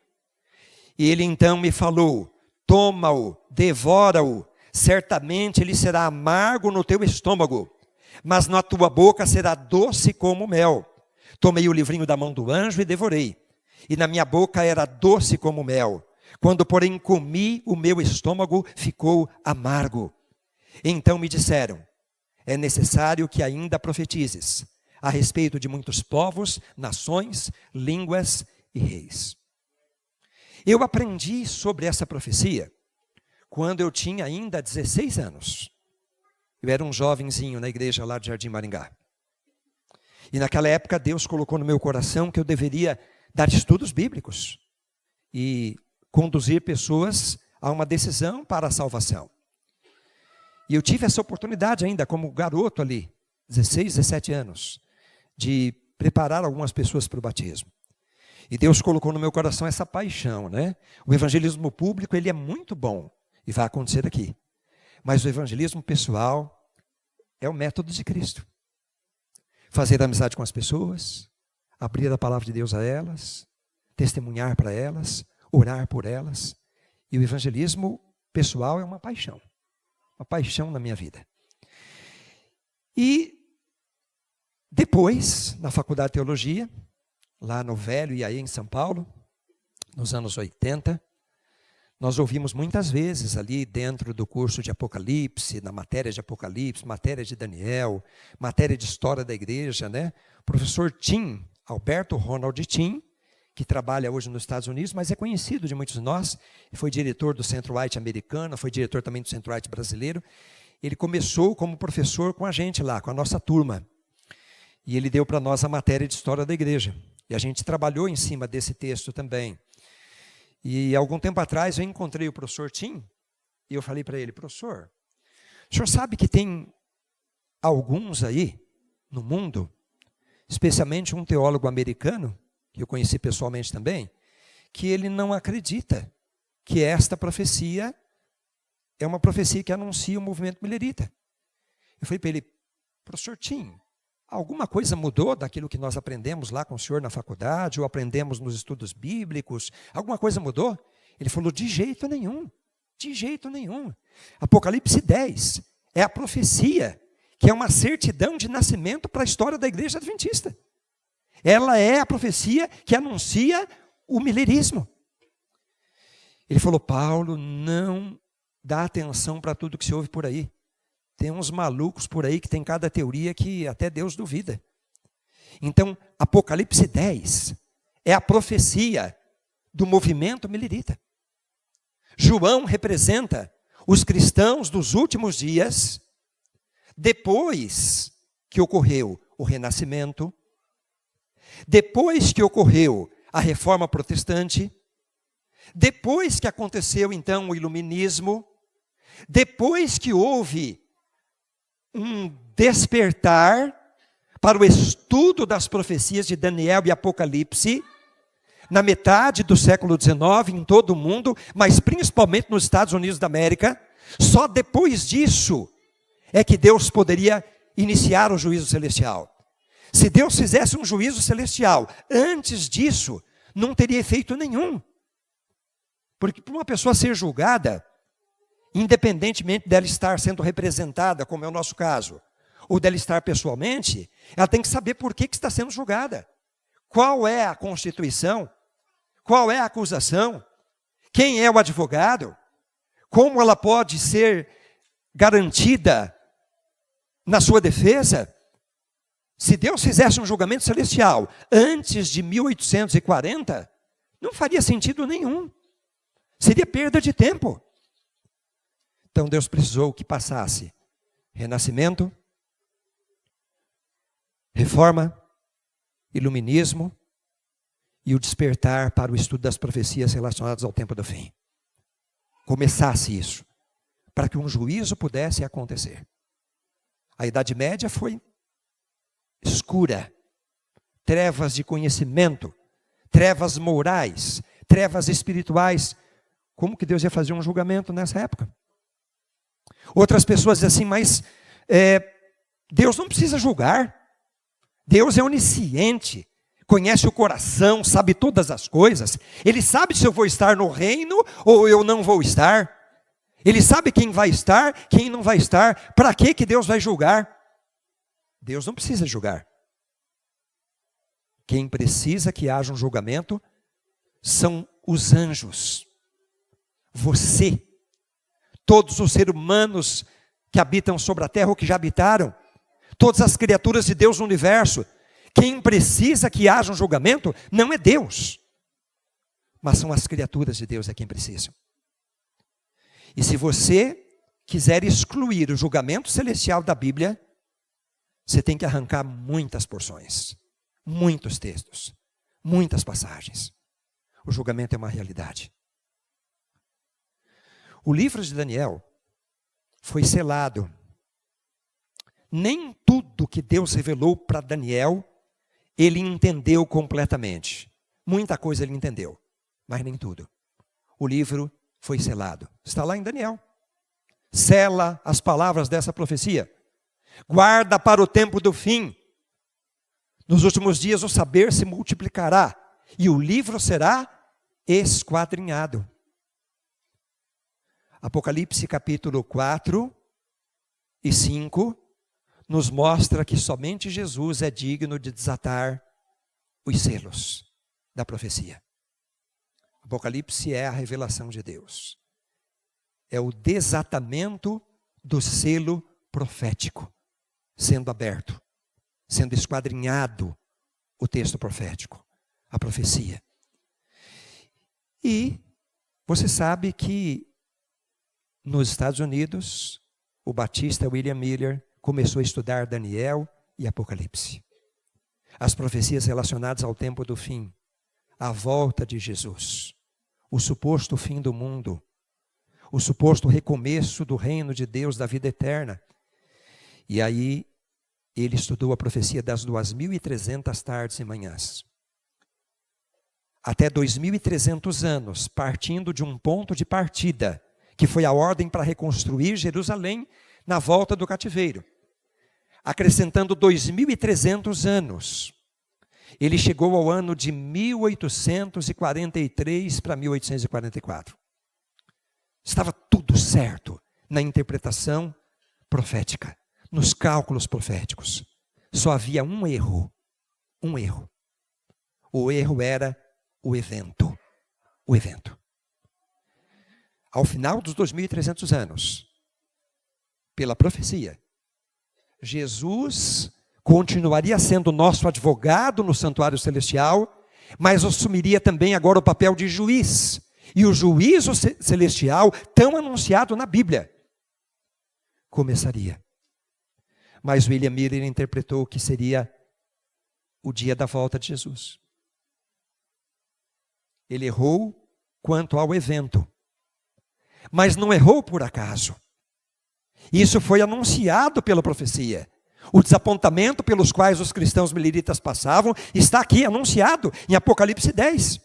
E ele então me falou, toma-o, devora-o, certamente ele será amargo no teu estômago, mas na tua boca será doce como mel. Tomei o livrinho da mão do anjo e devorei, e na minha boca era doce como mel. Quando, porém, comi, o meu estômago ficou amargo. Então me disseram, é necessário que ainda profetizes a respeito de muitos povos, nações, línguas e reis. Eu aprendi sobre essa profecia quando eu tinha ainda 16 anos. Eu era um jovenzinho na igreja lá de Jardim Maringá. E naquela época Deus colocou no meu coração que eu deveria dar estudos bíblicos e conduzir pessoas a uma decisão para a salvação. E eu tive essa oportunidade ainda como garoto ali, 16, 17 anos, de preparar algumas pessoas para o batismo. E Deus colocou no meu coração essa paixão, né? O evangelismo público, ele é muito bom, e vai acontecer aqui. Mas o evangelismo pessoal é o método de Cristo. Fazer amizade com as pessoas, abrir a palavra de Deus a elas, testemunhar para elas, orar por elas. E o evangelismo pessoal é uma paixão na minha vida. E depois, na faculdade de teologia, lá no Velho e aí em São Paulo, nos anos 80, Nós ouvimos muitas vezes ali dentro do curso de Apocalipse, na matéria de Apocalipse, matéria de Daniel, matéria de história da igreja, né? O professor Tim, Alberto Ronald Tim, que trabalha hoje nos Estados Unidos, mas é conhecido de muitos de nós, foi diretor do Centro White americano, foi diretor também do Centro White brasileiro. Ele começou como professor com a gente lá, com a nossa turma. E ele deu para nós a matéria de história da igreja. E a gente trabalhou em cima desse texto também. E algum tempo atrás eu encontrei o professor Tim, e eu falei para ele: professor, o senhor sabe que tem alguns aí no mundo, especialmente um teólogo americano, que eu conheci pessoalmente também, que ele não acredita que esta profecia é uma profecia que anuncia o movimento milerita. Eu falei para ele: professor Tim, alguma coisa mudou daquilo que nós aprendemos lá com o senhor na faculdade, ou aprendemos nos estudos bíblicos? Alguma coisa mudou? Ele falou: de jeito nenhum, de jeito nenhum. Apocalipse 10 é a profecia, que é uma certidão de nascimento para a história da igreja adventista. Ela é a profecia que anuncia o milerismo. Ele falou: Paulo, não dá atenção para tudo que se ouve por aí. Tem uns malucos por aí que tem cada teoria que até Deus duvida. Então, Apocalipse 10 é a profecia do movimento milerita. João representa os cristãos dos últimos dias, depois que ocorreu o Renascimento, depois que ocorreu a Reforma Protestante, depois que aconteceu então o Iluminismo, depois que houve um despertar para o estudo das profecias de Daniel e Apocalipse, na metade do século XIX, em todo o mundo, mas principalmente nos Estados Unidos da América, só depois disso é que Deus poderia iniciar o juízo celestial. Se Deus fizesse um juízo celestial antes disso, não teria efeito nenhum. Porque para uma pessoa ser julgada, independentemente dela estar sendo representada, como é o nosso caso, ou dela estar pessoalmente, ela tem que saber por que está sendo julgada. Qual é a constituição? Qual é a acusação? Quem é o advogado? Como ela pode ser garantida na sua defesa? Se Deus fizesse um julgamento celestial antes de 1840, não faria sentido nenhum. Seria perda de tempo. Então Deus precisou que passasse Renascimento, Reforma, Iluminismo e o despertar para o estudo das profecias relacionadas ao tempo do fim. Começasse isso, para que um juízo pudesse acontecer. A Idade Média foi escura, trevas de conhecimento, trevas morais, trevas espirituais. Como que Deus ia fazer um julgamento nessa época? Outras pessoas dizem assim: mas Deus não precisa julgar. Deus é onisciente, conhece o coração, sabe todas as coisas. Ele sabe se eu vou estar no reino ou eu não vou estar. Ele sabe quem vai estar, quem não vai estar. Para que Deus vai julgar? Deus não precisa julgar. Quem precisa que haja um julgamento são os anjos. Você, todos os seres humanos que habitam sobre a terra ou que já habitaram, todas as criaturas de Deus no universo. Quem precisa que haja um julgamento não é Deus, mas são as criaturas de Deus é quem precisam. E se você quiser excluir o julgamento celestial da Bíblia, você tem que arrancar muitas porções, muitos textos, muitas passagens. O julgamento é uma realidade. O livro de Daniel foi selado. Nem tudo que Deus revelou para Daniel, ele entendeu completamente. Muita coisa ele entendeu, mas nem tudo. O livro foi selado. Está lá em Daniel. Sela as palavras dessa profecia. Guarda para o tempo do fim. Nos últimos dias o saber se multiplicará e o livro será esquadrinhado. Apocalipse capítulo 4 e 5 nos mostra que somente Jesus é digno de desatar os selos da profecia. Apocalipse é a revelação de Deus. É o desatamento do selo profético sendo aberto, sendo esquadrinhado o texto profético, a profecia. E você sabe que nos Estados Unidos, o batista William Miller começou a estudar Daniel e Apocalipse. As profecias relacionadas ao tempo do fim, a volta de Jesus, o suposto fim do mundo, o suposto recomeço do reino de Deus, da vida eterna. E aí ele estudou a profecia das 2.300 tardes e manhãs. Até 2.300 anos, partindo de um ponto de partida, que foi a ordem para reconstruir Jerusalém na volta do cativeiro. Acrescentando 2.300 anos, ele chegou ao ano de 1843 para 1844. Estava tudo certo na interpretação profética, nos cálculos proféticos. Só havia um erro. Um erro. O erro era o evento. O evento. Ao final dos 2.300 anos, pela profecia, Jesus continuaria sendo nosso advogado no santuário celestial, mas assumiria também agora o papel de juiz. E o juízo celestial, tão anunciado na Bíblia, começaria. Mas William Miller interpretou que seria o dia da volta de Jesus. Ele errou quanto ao evento, mas não errou por acaso. Isso foi anunciado pela profecia. O desapontamento pelos quais os cristãos mileritas passavam está aqui anunciado em Apocalipse 10.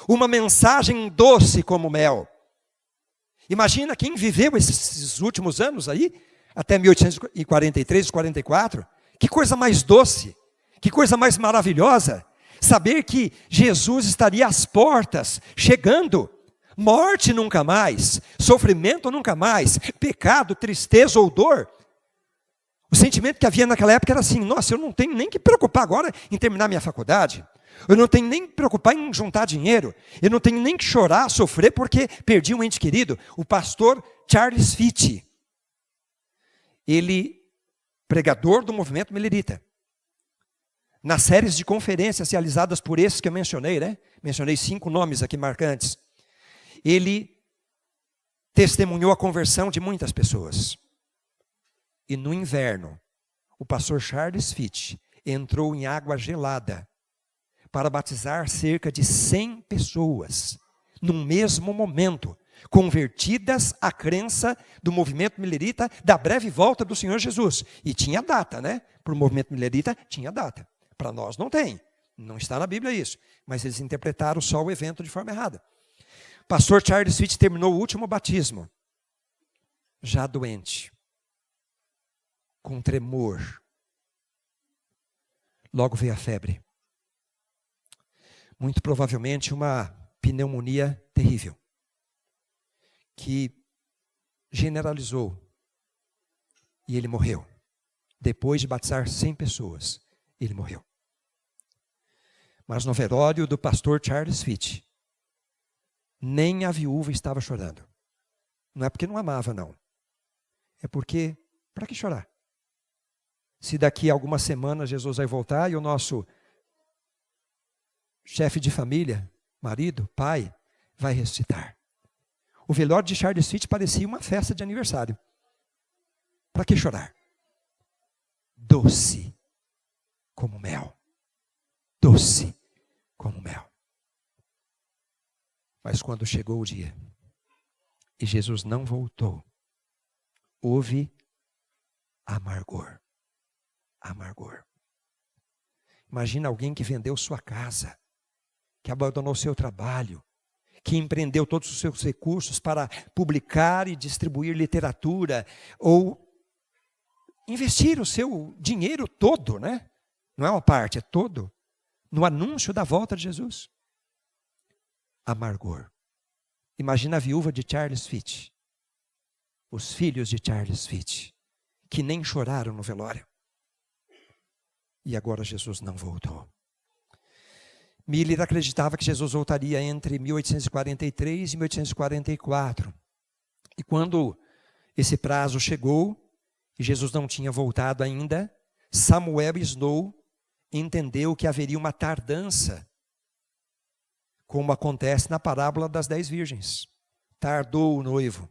Uma mensagem doce como mel. Imagina quem viveu esses últimos anos aí, até 1843, 44. Que coisa mais doce, que coisa mais maravilhosa. Saber que Jesus estaria às portas, chegando. Morte nunca mais, sofrimento nunca mais, pecado, tristeza ou dor. O sentimento que havia naquela época era assim: nossa, eu não tenho nem que preocupar agora em terminar minha faculdade. Eu não tenho nem que preocupar em juntar dinheiro. Eu não tenho nem que chorar, sofrer porque perdi um ente querido. O pastor Charles Fitt, ele, pregador do movimento milerita, nas séries de conferências realizadas por esses que eu mencionei, né? Mencionei 5 nomes aqui marcantes. Ele testemunhou a conversão de muitas pessoas. E no inverno, o pastor Charles Fitt entrou em água gelada para batizar cerca de 100 pessoas, no mesmo momento, convertidas à crença do movimento milerita da breve volta do Senhor Jesus. E tinha data, né? Para o movimento milerita tinha data. Para nós não tem, não está na Bíblia isso. Mas eles interpretaram só o evento de forma errada. Pastor Charles Fitt terminou o último batismo, já doente, com tremor. Logo veio a febre. Muito provavelmente uma pneumonia terrível, que generalizou. E ele morreu. Depois de batizar 100 pessoas, ele morreu. Mas no velório do pastor Charles Fitt, nem a viúva estava chorando. Não é porque não amava, não. É porque, para que chorar? Se daqui a algumas semanas Jesus vai voltar e o nosso chefe de família, marido, pai, vai ressuscitar. O velório de Charles Fitt parecia uma festa de aniversário. Para que chorar? Doce como mel. Doce como mel. Mas quando chegou o dia e Jesus não voltou, houve amargor. Amargor. Imagina alguém que vendeu sua casa, que abandonou seu trabalho, que empreendeu todos os seus recursos para publicar e distribuir literatura, ou investir o seu dinheiro todo, né? Não é uma parte, é todo, no anúncio da volta de Jesus. Amargor. Imagina a viúva de Charles Fitt, os filhos de Charles Fitt, que nem choraram no velório. E agora Jesus não voltou. Miller acreditava que Jesus voltaria entre 1843 e 1844. E quando esse prazo chegou, e Jesus não tinha voltado ainda, Samuel Snow entendeu que haveria uma tardança, como acontece na parábola das 10 virgens. Tardou o noivo.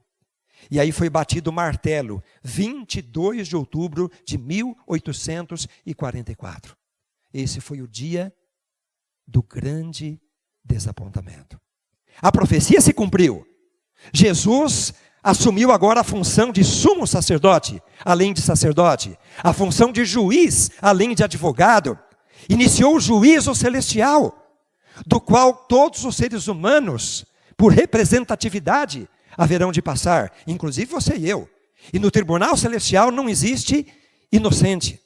E aí foi batido o martelo, 22 de outubro de 1844. Esse foi o dia do grande desapontamento. A profecia se cumpriu. Jesus assumiu agora a função de sumo sacerdote, além de sacerdote, a função de juiz, além de advogado. Iniciou o juízo celestial, do qual todos os seres humanos, por representatividade, haverão de passar, inclusive você e eu. E no tribunal celestial não existe inocente.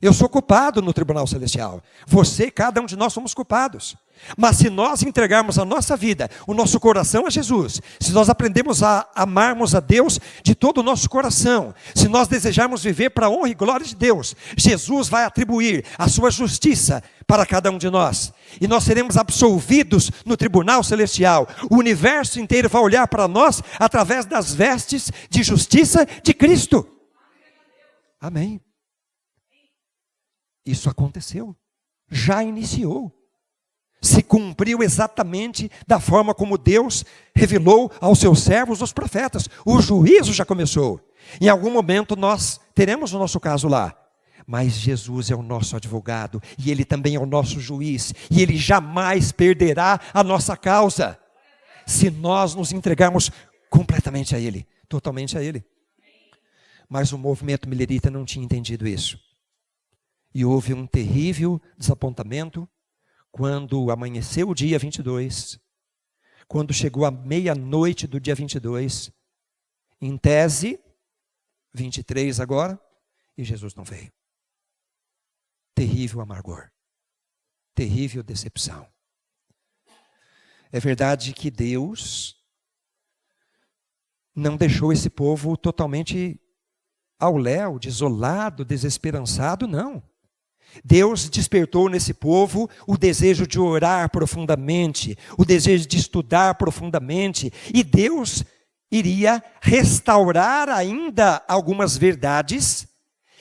Eu sou culpado no tribunal celestial. Você, cada um de nós somos culpados. Mas se nós entregarmos a nossa vida, o nosso coração a Jesus, se nós aprendemos a amarmos a Deus de todo o nosso coração, se nós desejarmos viver para a honra e glória de Deus, Jesus vai atribuir a sua justiça para cada um de nós. E nós seremos absolvidos no tribunal celestial. O universo inteiro vai olhar para nós através das vestes de justiça de Cristo. Amém. Isso aconteceu, já iniciou, se cumpriu exatamente da forma como Deus revelou aos seus servos, os profetas. O juízo já começou. Em algum momento nós teremos o nosso caso lá, mas Jesus é o nosso advogado, e Ele também é o nosso juiz, e Ele jamais perderá a nossa causa, se nós nos entregarmos completamente a Ele, totalmente a Ele. Mas o movimento milerita não tinha entendido isso. E houve um terrível desapontamento quando amanheceu o dia 22, quando chegou a meia-noite do dia 22, em tese, 23 agora, e Jesus não veio. Terrível amargor, terrível decepção. É verdade que Deus não deixou esse povo totalmente ao léu, desolado, desesperançado, não. Deus despertou nesse povo o desejo de orar profundamente, o desejo de estudar profundamente, e Deus iria restaurar ainda algumas verdades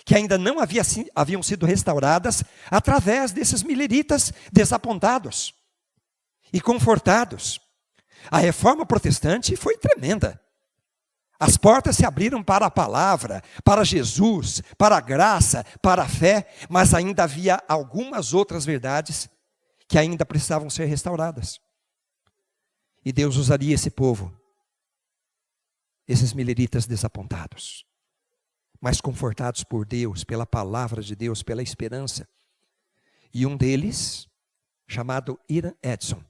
que ainda não haviam sido restauradas através desses mileritas desapontados e confortados. A reforma protestante foi tremenda. As portas se abriram para a palavra, para Jesus, para a graça, para a fé, mas ainda havia algumas outras verdades que ainda precisavam ser restauradas. E Deus usaria esse povo, esses mileritas desapontados, mas confortados por Deus, pela palavra de Deus, pela esperança. E um deles, chamado Hiram Edson,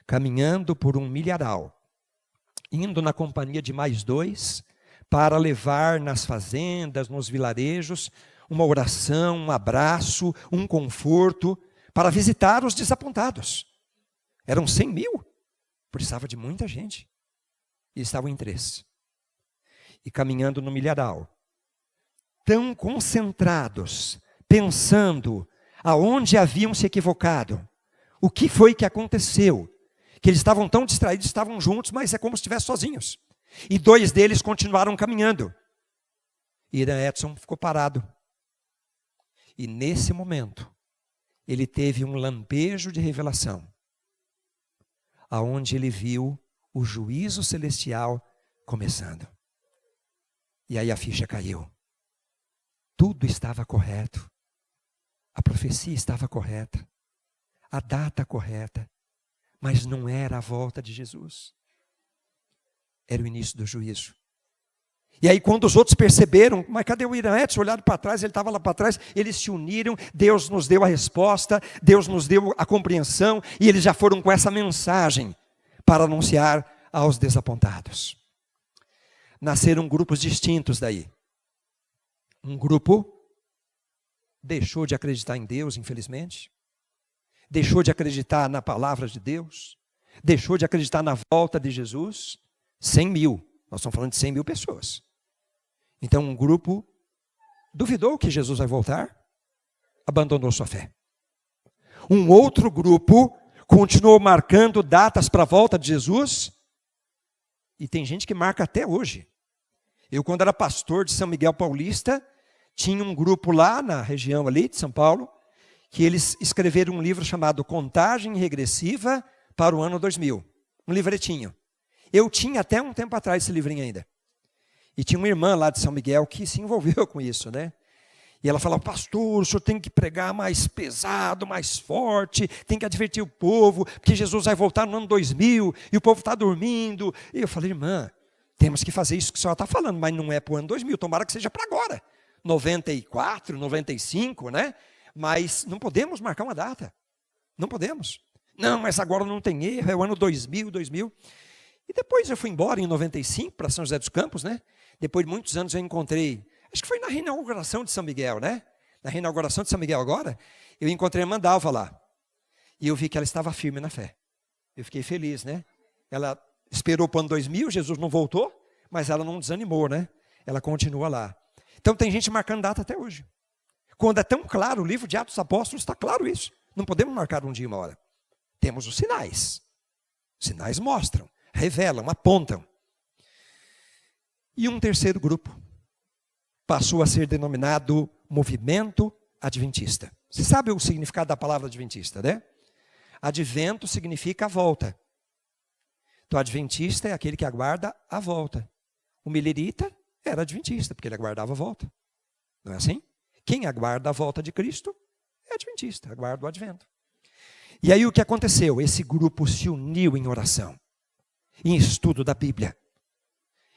caminhando por um milharal, indo na companhia de mais 2, para levar nas fazendas, nos vilarejos, uma oração, um abraço, um conforto, para visitar os desapontados. Eram 100 mil, precisava de muita gente. E estavam em 3. E caminhando no milharal, tão concentrados, pensando aonde haviam se equivocado, o que foi que aconteceu, que eles estavam tão distraídos, estavam juntos, mas é como se estivessem sozinhos. E 2 deles continuaram caminhando. Hiram Edson ficou parado. E nesse momento, ele teve um lampejo de revelação, aonde ele viu o juízo celestial começando. E aí a ficha caiu. Tudo estava correto. A profecia estava correta. A data correta. Mas não era a volta de Jesus. Era o início do juízo. E aí quando os outros perceberam, mas cadê o Hiram Edson? Olharam para trás, ele estava lá para trás, eles se uniram, Deus nos deu a resposta, Deus nos deu a compreensão, e eles já foram com essa mensagem para anunciar aos desapontados. Nasceram grupos distintos daí. Um grupo deixou de acreditar em Deus, infelizmente. Deixou de acreditar na palavra de Deus. Deixou de acreditar na volta de Jesus. 100 mil. Nós estamos falando de 100 mil pessoas. Então um grupo duvidou que Jesus vai voltar. Abandonou sua fé. Um outro grupo continuou marcando datas para a volta de Jesus. E tem gente que marca até hoje. Eu, quando era pastor de São Miguel Paulista, tinha um grupo lá na região ali de São Paulo, que eles escreveram um livro chamado Contagem Regressiva para o ano 2000. Um livretinho. Eu tinha até um tempo atrás esse livrinho ainda. E tinha uma irmã lá de São Miguel que se envolveu com isso, né? E ela falava, pastor, o senhor tem que pregar mais pesado, mais forte, tem que advertir o povo, porque Jesus vai voltar no ano 2000 e o povo está dormindo. E eu falei, irmã, temos que fazer isso que a senhora está falando, mas não é para o ano 2000, tomara que seja para agora. 94, 95, né? Mas não podemos marcar uma data. Não podemos. Não, mas agora não tem erro, é o ano 2000. E depois eu fui embora em 95 para São José dos Campos, né? Depois de muitos anos eu encontrei, acho que foi na reinauguração de São Miguel, né? Na reinauguração de São Miguel agora, eu encontrei a Mandalva lá. E eu vi que ela estava firme na fé. Eu fiquei feliz, né? Ela esperou para o ano 2000, Jesus não voltou, mas ela não desanimou, né? Ela continua lá. Então tem gente marcando data até hoje. Quando é tão claro, o livro de Atos dos Apóstolos está claro isso. Não podemos marcar um dia e uma hora. Temos os sinais. Os sinais mostram, revelam, apontam. E um terceiro grupo passou a ser denominado Movimento Adventista. Você sabe o significado da palavra adventista, né? Advento significa a volta. Então, adventista é aquele que aguarda a volta. O milerita era adventista, porque ele aguardava a volta. Não é assim? Quem aguarda a volta de Cristo é adventista, aguarda o advento. E aí o que aconteceu? Esse grupo se uniu em oração, em estudo da Bíblia.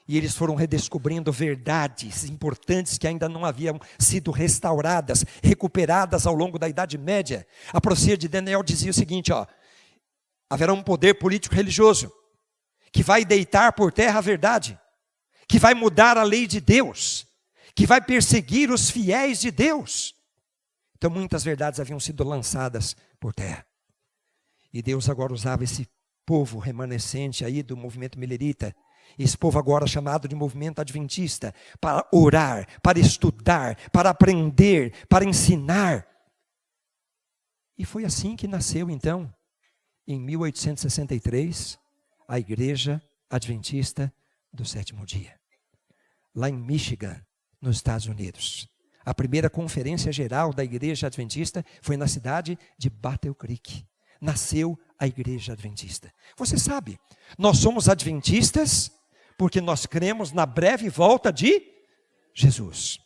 E eles foram redescobrindo verdades importantes que ainda não haviam sido restauradas, recuperadas ao longo da Idade Média. A profecia de Daniel dizia o seguinte, haverá um poder político-religioso que vai deitar por terra a verdade, que vai mudar a lei de Deus, que vai perseguir os fiéis de Deus. Então muitas verdades haviam sido lançadas por terra. E Deus agora usava esse povo remanescente aí do movimento milerita, esse povo agora chamado de movimento adventista, para orar, para estudar, para aprender, para ensinar. E foi assim que nasceu então, em 1863, a Igreja Adventista do Sétimo Dia. Lá em Michigan, nos Estados Unidos. A primeira conferência geral da Igreja Adventista foi na cidade de Battle Creek. Nasceu a Igreja Adventista. Você sabe, nós somos adventistas porque nós cremos na breve volta de Jesus.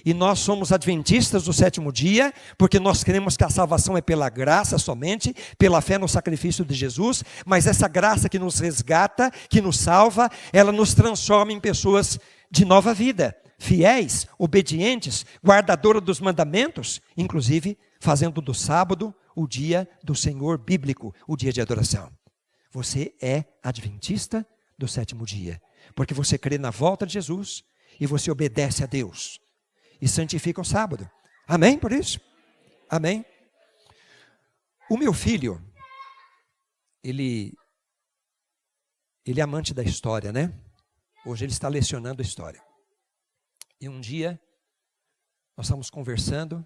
E nós somos adventistas do sétimo dia, porque nós cremos que a salvação é pela graça somente, pela fé no sacrifício de Jesus, mas essa graça que nos resgata, que nos salva, ela nos transforma em pessoas de nova vida, fiéis, obedientes, guardadora dos mandamentos, inclusive fazendo do sábado o dia do Senhor bíblico, o dia de adoração. Você é adventista do sétimo dia, porque você crê na volta de Jesus e você obedece a Deus e santifica o sábado. Amém por isso? Amém? O meu filho, ele é amante da história, né? Hoje ele está lecionando a história. E um dia, nós estávamos conversando,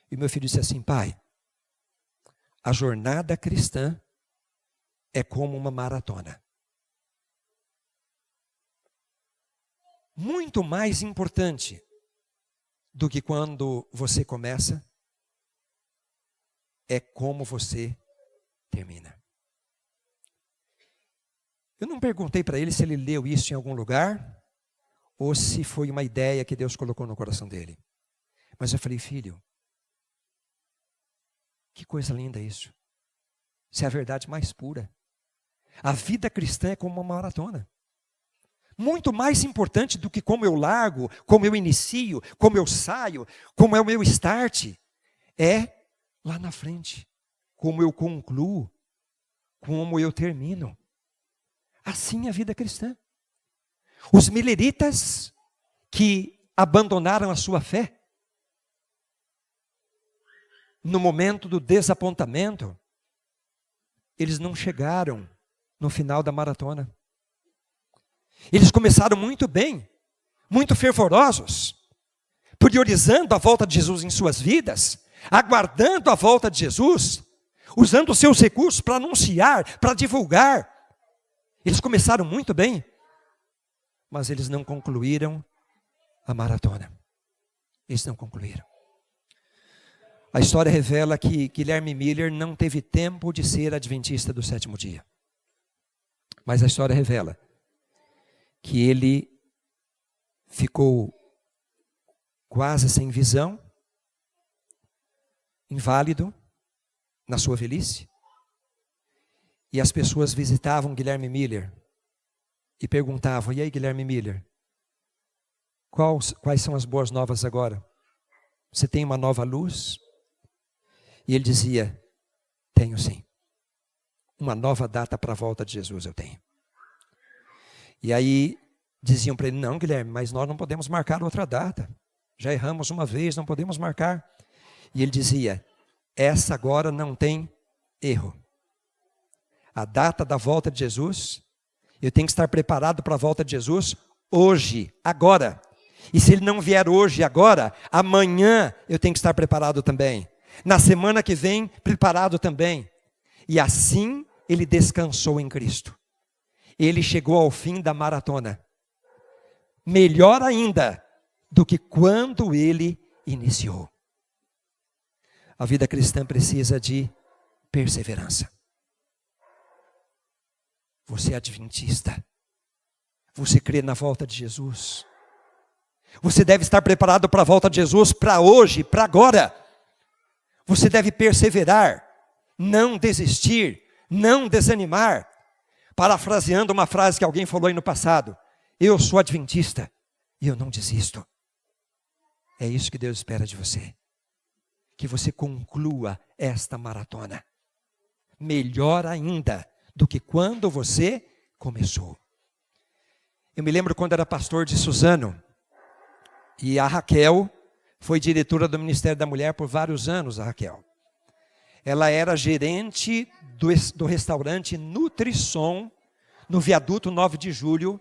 e meu filho disse assim, pai, a jornada cristã é como uma maratona. Muito mais importante do que quando você começa, é como você termina. Eu não perguntei para ele se ele leu isso em algum lugar, ou se foi uma ideia que Deus colocou no coração dele. Mas eu falei, filho, que coisa linda isso. Isso é a verdade mais pura. A vida cristã é como uma maratona. Muito mais importante do que como eu largo, como eu inicio, como eu saio, como é o meu start. É lá na frente, como eu concluo, como eu termino. Assim é a vida cristã. Os mileritas que abandonaram a sua fé, no momento do desapontamento, eles não chegaram no final da maratona. Eles começaram muito bem, muito fervorosos, priorizando a volta de Jesus em suas vidas, aguardando a volta de Jesus, usando os seus recursos para anunciar, para divulgar. Eles começaram muito bem, mas eles não concluíram a maratona. Eles não concluíram. A história revela que Guilherme Miller não teve tempo de ser adventista do sétimo dia. Mas a história revela que ele ficou quase sem visão, inválido na sua velhice. E as pessoas visitavam Guilherme Miller e perguntavam: e aí, Guilherme Miller, quais são as boas novas agora? Você tem uma nova luz? E ele dizia: tenho sim. Uma nova data para a volta de Jesus eu tenho. E aí diziam para ele: não, Guilherme, mas nós não podemos marcar outra data. Já erramos uma vez, não podemos marcar. E ele dizia: essa agora não tem erro. A data da volta de Jesus, eu tenho que estar preparado para a volta de Jesus hoje, agora. E se ele não vier hoje, agora, amanhã eu tenho que estar preparado também. Na semana que vem, preparado também. E assim ele descansou em Cristo. Ele chegou ao fim da maratona. Melhor ainda do que quando ele iniciou. A vida cristã precisa de perseverança. Você é adventista. Você crê na volta de Jesus. Você deve estar preparado para a volta de Jesus, para hoje, para agora. Você deve perseverar, não desistir, não desanimar. Parafraseando uma frase que alguém falou aí no passado: eu sou adventista e eu não desisto. É isso que Deus espera de você. Que você conclua esta maratona. Melhor ainda do que quando você começou. Eu me lembro quando era pastor de Suzano. E a Raquel foi diretora do Ministério da Mulher por vários anos, a Raquel. Ela era gerente do restaurante Nutrisson, no viaduto 9 de julho,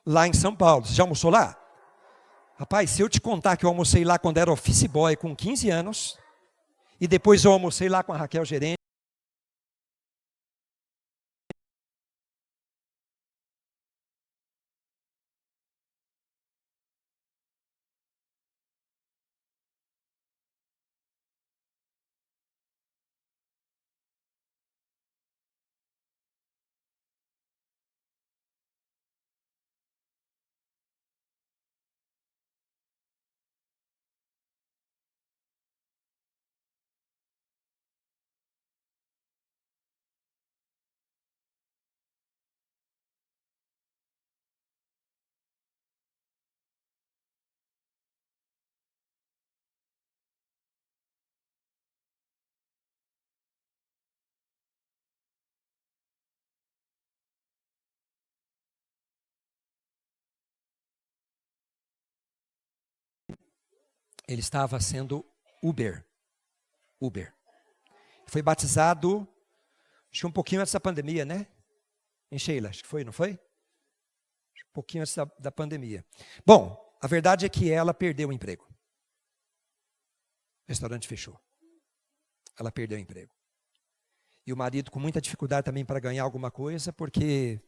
lá em São Paulo. Você já almoçou lá? Rapaz, se eu te contar que eu almocei lá quando era office boy com 15 anos, e depois eu almocei lá com a Raquel gerente, ele estava sendo Uber. Foi batizado, acho que um pouquinho antes da pandemia, né? Em Sheila, acho que foi, não foi? Um pouquinho antes da pandemia. Bom, a verdade é que ela perdeu o emprego. O restaurante fechou. Ela perdeu o emprego. E o marido com muita dificuldade também para ganhar alguma coisa, porque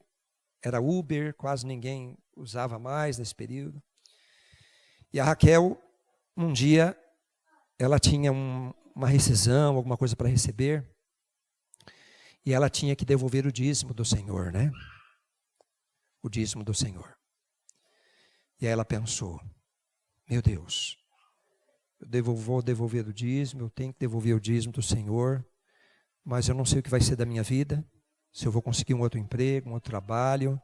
era Uber, quase ninguém usava mais nesse período. E a Raquel, um dia, ela tinha uma rescisão, alguma coisa para receber, e ela tinha que devolver o dízimo do Senhor, né? O dízimo do Senhor. E aí ela pensou: meu Deus, vou devolver o dízimo, eu tenho que devolver o dízimo do Senhor, mas eu não sei o que vai ser da minha vida, se eu vou conseguir um outro emprego, um outro trabalho.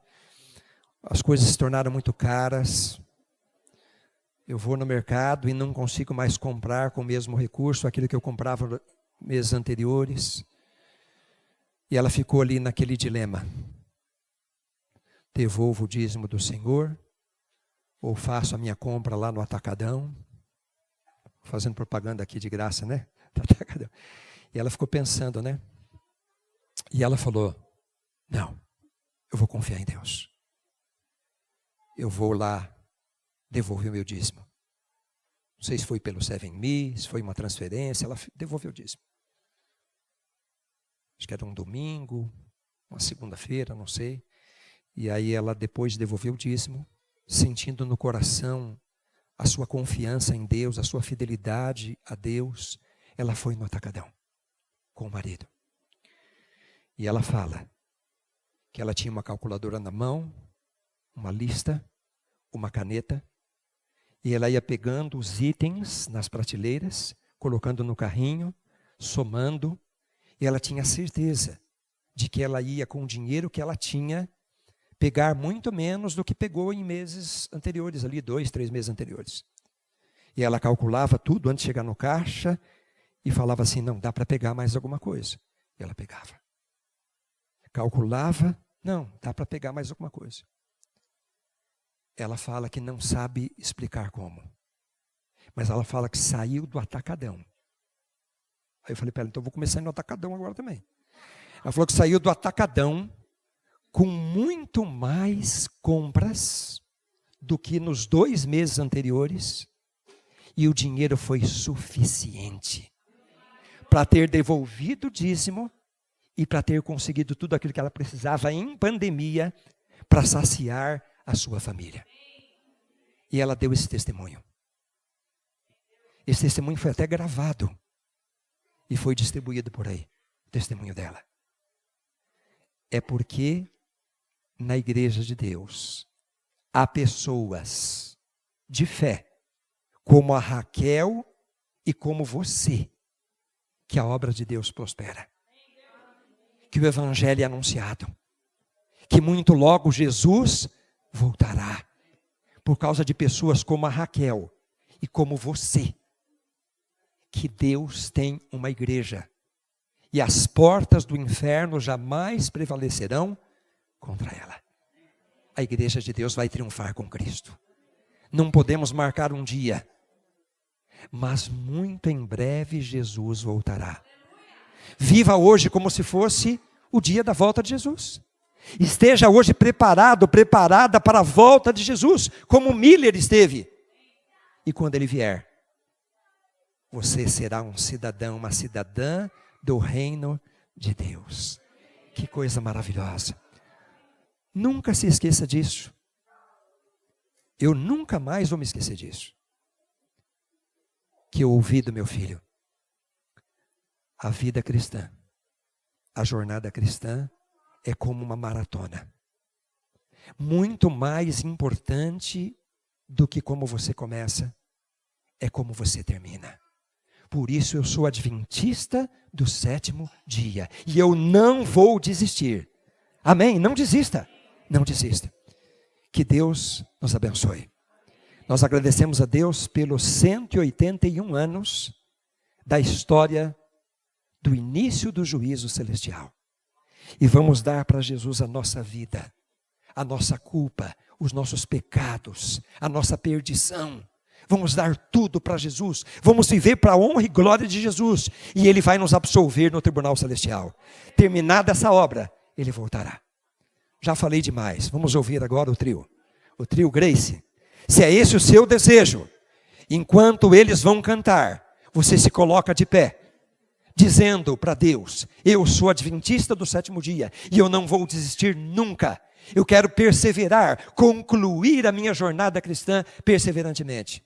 As coisas se tornaram muito caras. Eu vou no mercado e não consigo mais comprar com o mesmo recurso aquilo que eu comprava meses anteriores. E ela ficou ali naquele dilema: devolvo o dízimo do Senhor ou faço a minha compra lá no Atacadão? Fazendo propaganda aqui de graça, né? Atacadão. E ela ficou pensando, né? E ela falou: não, eu vou confiar em Deus. Eu vou lá devolver o meu dízimo. Não sei se foi pelo 7Me, se foi uma transferência, ela devolveu o dízimo. Acho que era um domingo, uma segunda-feira, não sei. E aí ela depois devolveu o dízimo, sentindo no coração a sua confiança em Deus, a sua fidelidade a Deus. Ela foi no atacadão com o marido. E ela fala que ela tinha uma calculadora na mão, uma lista, uma caneta, e ela ia pegando os itens nas prateleiras, colocando no carrinho, somando, e ela tinha certeza de que ela ia, com o dinheiro que ela tinha, pegar muito menos do que pegou em meses anteriores, ali 2, 3 meses anteriores. E ela calculava tudo antes de chegar no caixa e falava assim, não, dá para pegar mais alguma coisa. E ela pegava. Calculava, não, dá para pegar mais alguma coisa. Ela fala que não sabe explicar como. Mas ela fala que saiu do atacadão. Aí eu falei para ela, então eu vou começar no atacadão agora também. Ela falou que saiu do atacadão com muito mais compras do que nos 2 meses anteriores. E o dinheiro foi suficiente para ter devolvido o dízimo e para ter conseguido tudo aquilo que ela precisava em pandemia para saciar a sua família. E ela deu esse testemunho. Esse testemunho foi até gravado e foi distribuído por aí, o testemunho dela. É porque na igreja de Deus há pessoas de fé, como a Raquel e como você, que a obra de Deus prospera. Que o evangelho é anunciado. Que muito logo Jesus voltará. Por causa de pessoas como a Raquel e como você. Que Deus tem uma igreja. E as portas do inferno jamais prevalecerão contra ela. A igreja de Deus vai triunfar com Cristo. Não podemos marcar um dia. Mas muito em breve Jesus voltará. Viva hoje como se fosse o dia da volta de Jesus. Esteja hoje preparada para a volta de Jesus, como Miller esteve. E quando ele vier, você será um cidadão, uma cidadã do reino de Deus. Que coisa maravilhosa. Nunca se esqueça disso. Eu nunca mais vou me esquecer disso. Que eu ouvi do meu filho. A vida cristã, a jornada cristã é como uma maratona. Muito mais importante do que como você começa, é como você termina. Por isso eu sou adventista do 7º dia. E eu não vou desistir. Amém? Não desista. Não desista. Que Deus nos abençoe. Nós agradecemos a Deus pelos 181 anos da história do início do juízo celestial. E vamos dar para Jesus a nossa vida, a nossa culpa, os nossos pecados, a nossa perdição. Vamos dar tudo para Jesus. Vamos viver para a honra e glória de Jesus. E Ele vai nos absolver no tribunal celestial. Terminada essa obra, Ele voltará. Já falei demais. Vamos ouvir agora o trio. O trio Grace. Se é esse o seu desejo, enquanto eles vão cantar, você se coloca de pé, dizendo para Deus, eu sou adventista do 7º dia, e eu não vou desistir nunca. Eu quero perseverar, concluir a minha jornada cristã perseverantemente.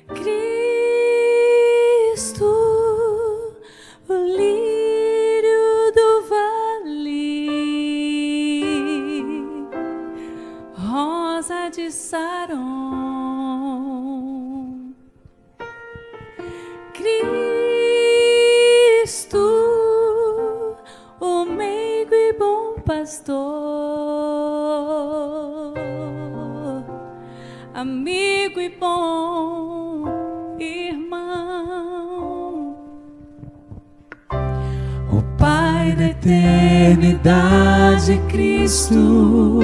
Cristo, pastor, amigo e bom irmão, o Pai da eternidade, Cristo,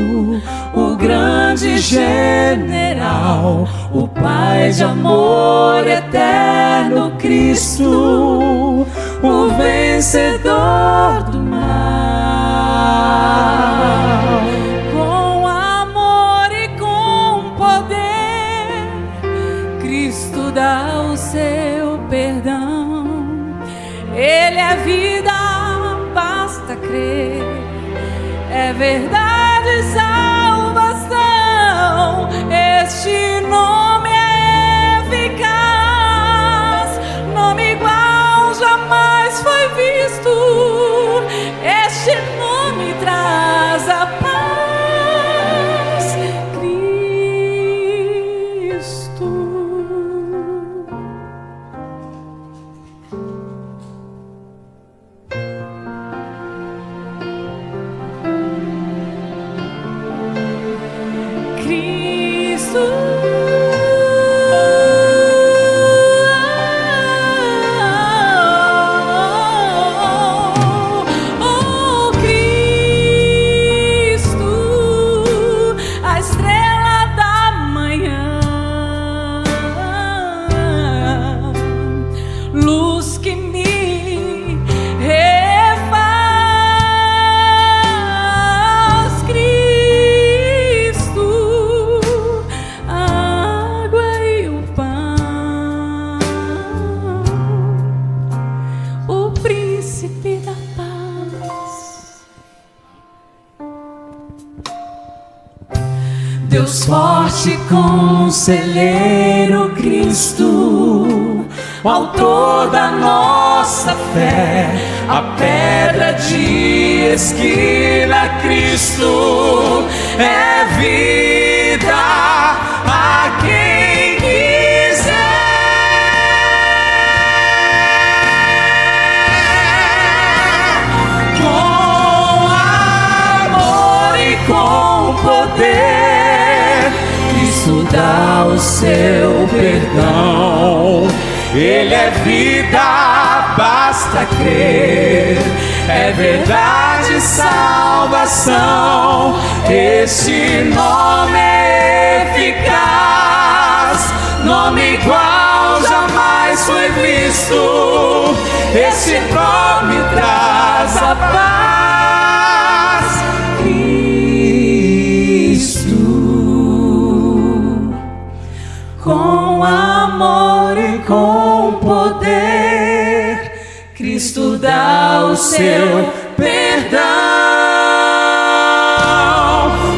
o grande general, o Pai de amor eterno, Cristo, o vencedor do mal. Com amor e com poder, Cristo dá o seu perdão. Ele é vida, basta crer, é verdade e salvação. Este nome é eficaz, nome igual jamais foi visto. Este nome traz a paz, Cristo. Deus forte, conselheiro, Cristo, o autor da nossa fé, a pedra de esquina, Cristo, é vida a quem quiser. Com amor e com poder, Cristo dá o seu perdão. Ele é vida, basta crer, é verdade e salvação. Este nome é eficaz, nome igual jamais foi visto. Este nome traz a paz, Cristo. Com amor e com poder, Cristo dá o seu perdão.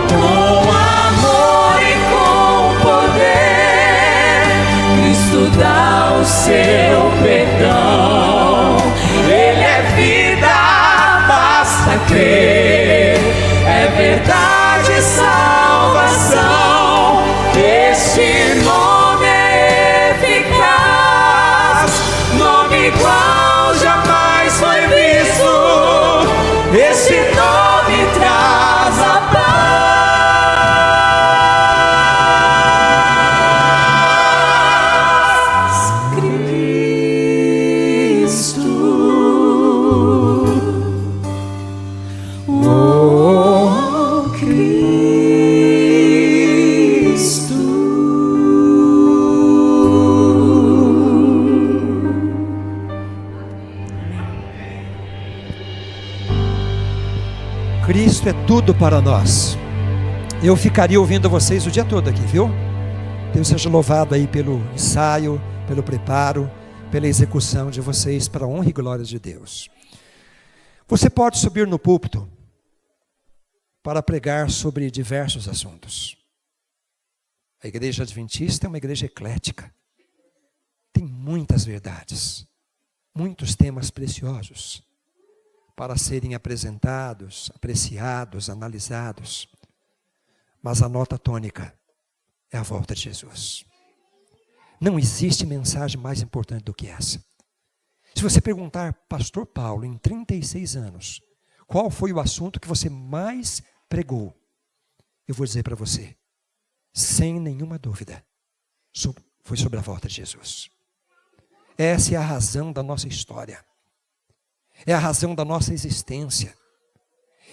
Com amor e com poder, Cristo dá o seu perdão. Ele é vida, basta crer, é verdade e salvação. Este nome é eficaz, nome igual jamais foi visto. Este nome traz a paz, Cristo. Oh, Cristo. Cristo é tudo para nós. Eu ficaria ouvindo vocês o dia todo aqui, viu? Deus seja louvado aí pelo ensaio, pelo preparo, pela execução de vocês para a honra e glória de Deus. Você pode subir no púlpito para pregar sobre diversos assuntos. A igreja adventista é uma igreja eclética. Tem muitas verdades, muitos temas preciosos para serem apresentados, apreciados, analisados. Mas a nota tônica é a volta de Jesus. Não existe mensagem mais importante do que essa. Se você perguntar, Pastor Paulo, em 36 anos, qual foi o assunto que você mais pregou? Eu vou dizer para você, sem nenhuma dúvida, foi sobre a volta de Jesus. Essa é a razão da nossa história. É a razão da nossa existência.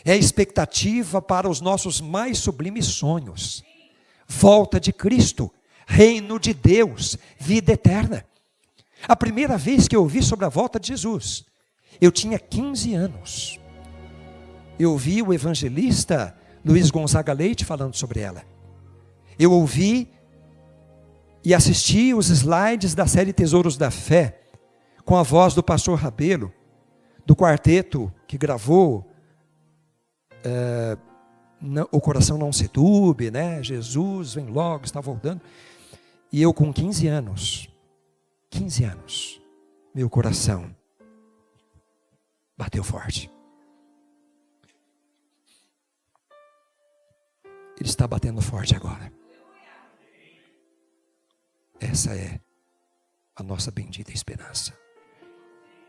É a expectativa para os nossos mais sublimes sonhos. Volta de Cristo, reino de Deus, vida eterna. A primeira vez que eu ouvi sobre a volta de Jesus, eu tinha 15 anos. Eu ouvi o evangelista Luiz Gonzaga Leite falando sobre ela. Eu ouvi e assisti os slides da série Tesouros da Fé, com a voz do pastor Rabelo, do quarteto que gravou O Coração Não Se Turbe, né? Jesus vem logo, está voltando. E eu com 15 anos, meu coração bateu forte. Ele está batendo forte agora. Essa é a nossa bendita esperança.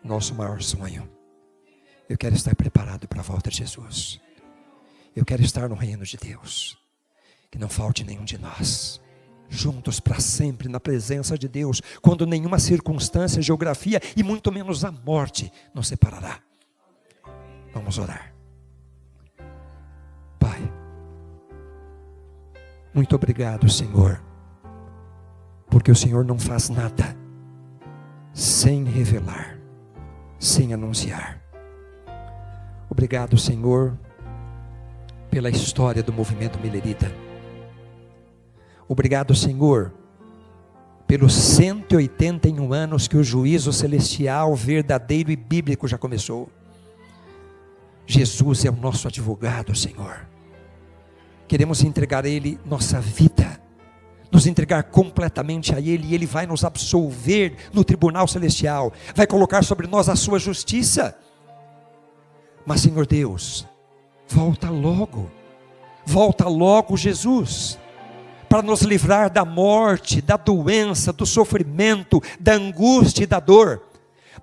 Nosso maior sonho. Eu quero estar preparado para a volta de Jesus. Eu quero estar no reino de Deus. Que não falte nenhum de nós. Juntos para sempre na presença de Deus. Quando nenhuma circunstância, geografia e muito menos a morte nos separará. Vamos orar. Pai, muito obrigado, Senhor. Porque o Senhor não faz nada sem revelar, sem anunciar. Obrigado, Senhor, pela história do movimento Milerita. Obrigado, Senhor, pelos 181 anos que o juízo celestial, verdadeiro e bíblico já começou. Jesus é o nosso advogado, Senhor. Queremos entregar a Ele nossa vida, nos entregar completamente a Ele, e Ele vai nos absolver no tribunal celestial, vai colocar sobre nós a sua justiça. Mas, Senhor Deus, volta logo, Jesus, para nos livrar da morte, da doença, do sofrimento, da angústia e da dor,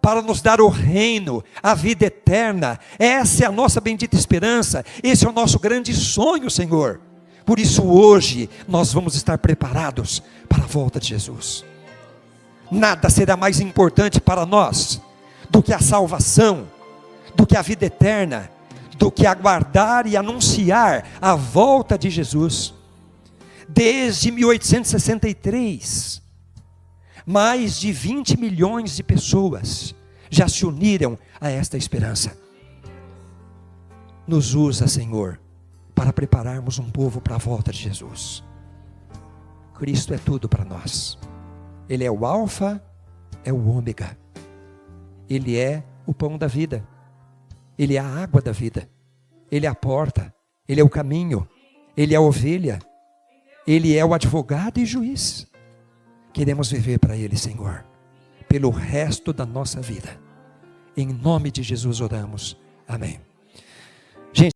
para nos dar o reino, a vida eterna. Essa é a nossa bendita esperança, esse é o nosso grande sonho, Senhor. Por isso hoje nós vamos estar preparados para a volta de Jesus. Nada será mais importante para nós do que a salvação, do que a vida eterna, do que aguardar e anunciar a volta de Jesus. Desde 1863, mais de 20 milhões de pessoas já se uniram a esta esperança. Nos usa, Senhor, para prepararmos um povo para a volta de Jesus. Cristo é tudo para nós. Ele é o alfa, é o ômega. Ele é o pão da vida. Ele é a água da vida. Ele é a porta. Ele é o caminho. Ele é a ovelha. Ele é o advogado e juiz. Queremos viver para Ele, Senhor, pelo resto da nossa vida. Em nome de Jesus oramos. Amém.